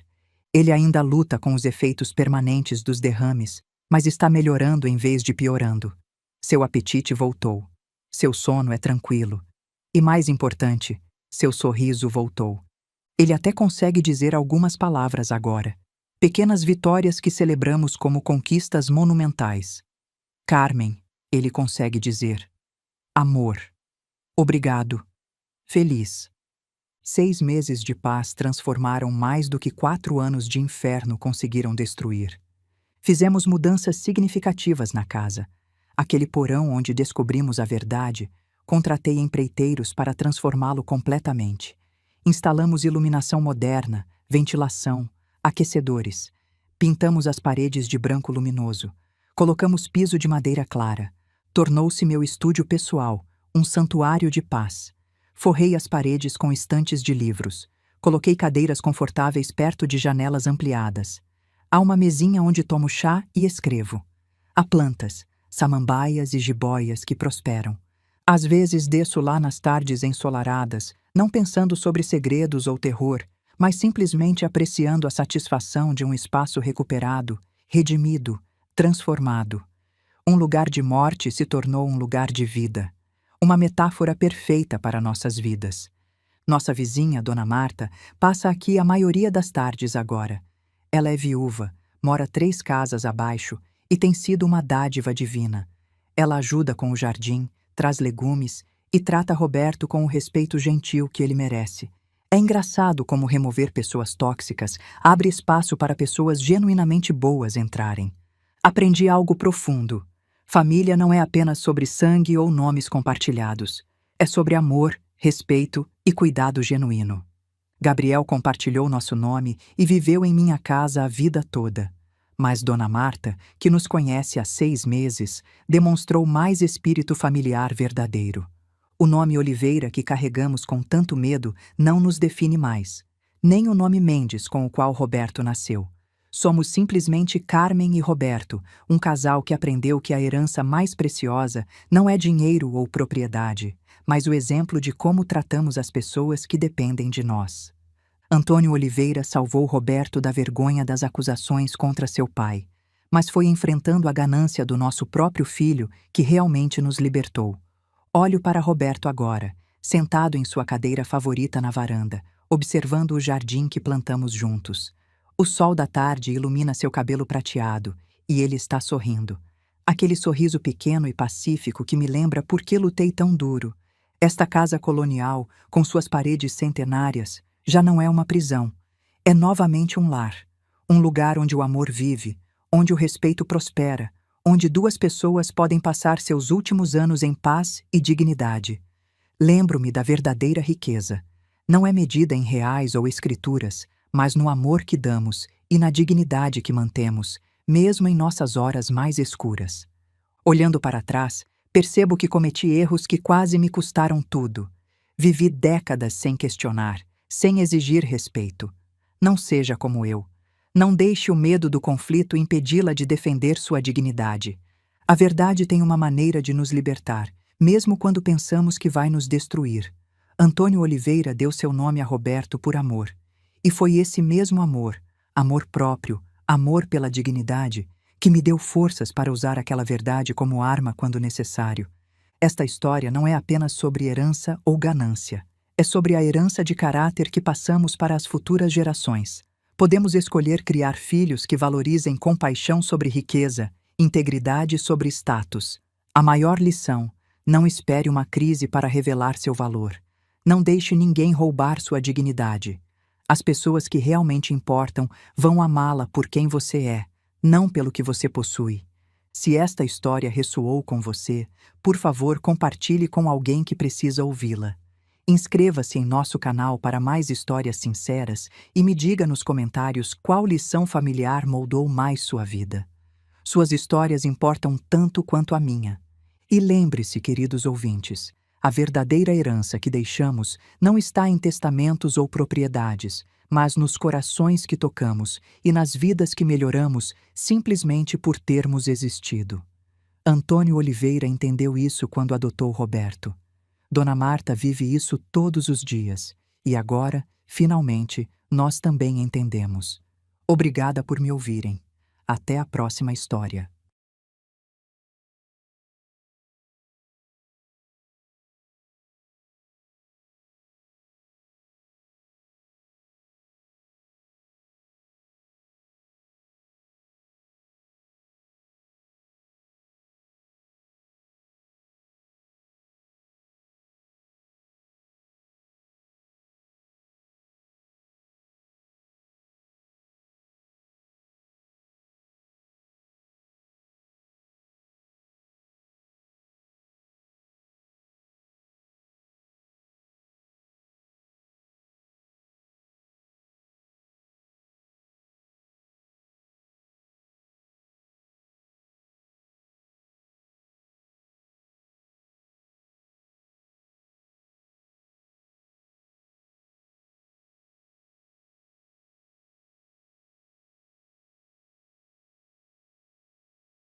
Ele ainda luta com os efeitos permanentes dos derrames, mas está melhorando em vez de piorando. Seu apetite voltou. Seu sono é tranquilo. E mais importante, seu sorriso voltou. Ele até consegue dizer algumas palavras agora. Pequenas vitórias que celebramos como conquistas monumentais. Carmen, ele consegue dizer. Amor. Obrigado. Feliz. 6 meses de paz transformaram mais do que 4 anos de inferno conseguiram destruir. Fizemos mudanças significativas na casa. Aquele porão onde descobrimos a verdade, contratei empreiteiros para transformá-lo completamente. Instalamos iluminação moderna, ventilação, aquecedores. Pintamos as paredes de branco luminoso. Colocamos piso de madeira clara. Tornou-se meu estúdio pessoal, um santuário de paz. Forrei as paredes com estantes de livros. Coloquei cadeiras confortáveis perto de janelas ampliadas. Há uma mesinha onde tomo chá e escrevo. Há plantas, samambaias e jiboias que prosperam. Às vezes desço lá nas tardes ensolaradas, não pensando sobre segredos ou terror, mas simplesmente apreciando a satisfação de um espaço recuperado, redimido, transformado. Um lugar de morte se tornou um lugar de vida. Uma metáfora perfeita para nossas vidas. Nossa vizinha, Dona Marta, passa aqui a maioria das tardes agora. Ela é viúva, mora 3 casas abaixo e tem sido uma dádiva divina. Ela ajuda com o jardim, traz legumes e trata Roberto com o respeito gentil que ele merece. É engraçado como remover pessoas tóxicas abre espaço para pessoas genuinamente boas entrarem. Aprendi algo profundo. Família não é apenas sobre sangue ou nomes compartilhados. É sobre amor, respeito e cuidado genuíno. Gabriel compartilhou nosso nome e viveu em minha casa a vida toda. Mas Dona Marta, que nos conhece há 6 meses, demonstrou mais espírito familiar verdadeiro. O nome Oliveira que carregamos com tanto medo não nos define mais. Nem o nome Mendes com o qual Roberto nasceu. Somos simplesmente Carmen e Roberto, um casal que aprendeu que a herança mais preciosa não é dinheiro ou propriedade, mas o exemplo de como tratamos as pessoas que dependem de nós. Antônio Oliveira salvou Roberto da vergonha das acusações contra seu pai, mas foi enfrentando a ganância do nosso próprio filho que realmente nos libertou. Olho para Roberto agora, sentado em sua cadeira favorita na varanda, observando o jardim que plantamos juntos. O sol da tarde ilumina seu cabelo prateado e ele está sorrindo. Aquele sorriso pequeno e pacífico que me lembra por que lutei tão duro. Esta casa colonial, com suas paredes centenárias, já não é uma prisão. É novamente um lar. Um lugar onde o amor vive, onde o respeito prospera, onde 2 pessoas podem passar seus últimos anos em paz e dignidade. Lembro-me da verdadeira riqueza. Não é medida em reais ou escrituras, mas no amor que damos e na dignidade que mantemos, mesmo em nossas horas mais escuras. Olhando para trás, percebo que cometi erros que quase me custaram tudo. Vivi décadas sem questionar, sem exigir respeito. Não seja como eu. Não deixe o medo do conflito impedi-la de defender sua dignidade. A verdade tem uma maneira de nos libertar, mesmo quando pensamos que vai nos destruir. Antônio Oliveira deu seu nome a Roberto por amor. E foi esse mesmo amor, amor próprio, amor pela dignidade, que me deu forças para usar aquela verdade como arma quando necessário. Esta história não é apenas sobre herança ou ganância. É sobre a herança de caráter que passamos para as futuras gerações. Podemos escolher criar filhos que valorizem compaixão sobre riqueza, integridade sobre status. A maior lição: não espere uma crise para revelar seu valor. Não deixe ninguém roubar sua dignidade. As pessoas que realmente importam vão amá-la por quem você é, não pelo que você possui. Se esta história ressoou com você, por favor, compartilhe com alguém que precisa ouvi-la. Inscreva-se em nosso canal para mais histórias sinceras e me diga nos comentários qual lição familiar moldou mais sua vida. Suas histórias importam tanto quanto a minha. E lembre-se, queridos ouvintes, a verdadeira herança que deixamos não está em testamentos ou propriedades, mas nos corações que tocamos e nas vidas que melhoramos simplesmente por termos existido. Antônio Oliveira entendeu isso quando adotou Roberto. Dona Marta vive isso todos os dias, e agora, finalmente, nós também entendemos. Obrigada por me ouvirem. Até a próxima história.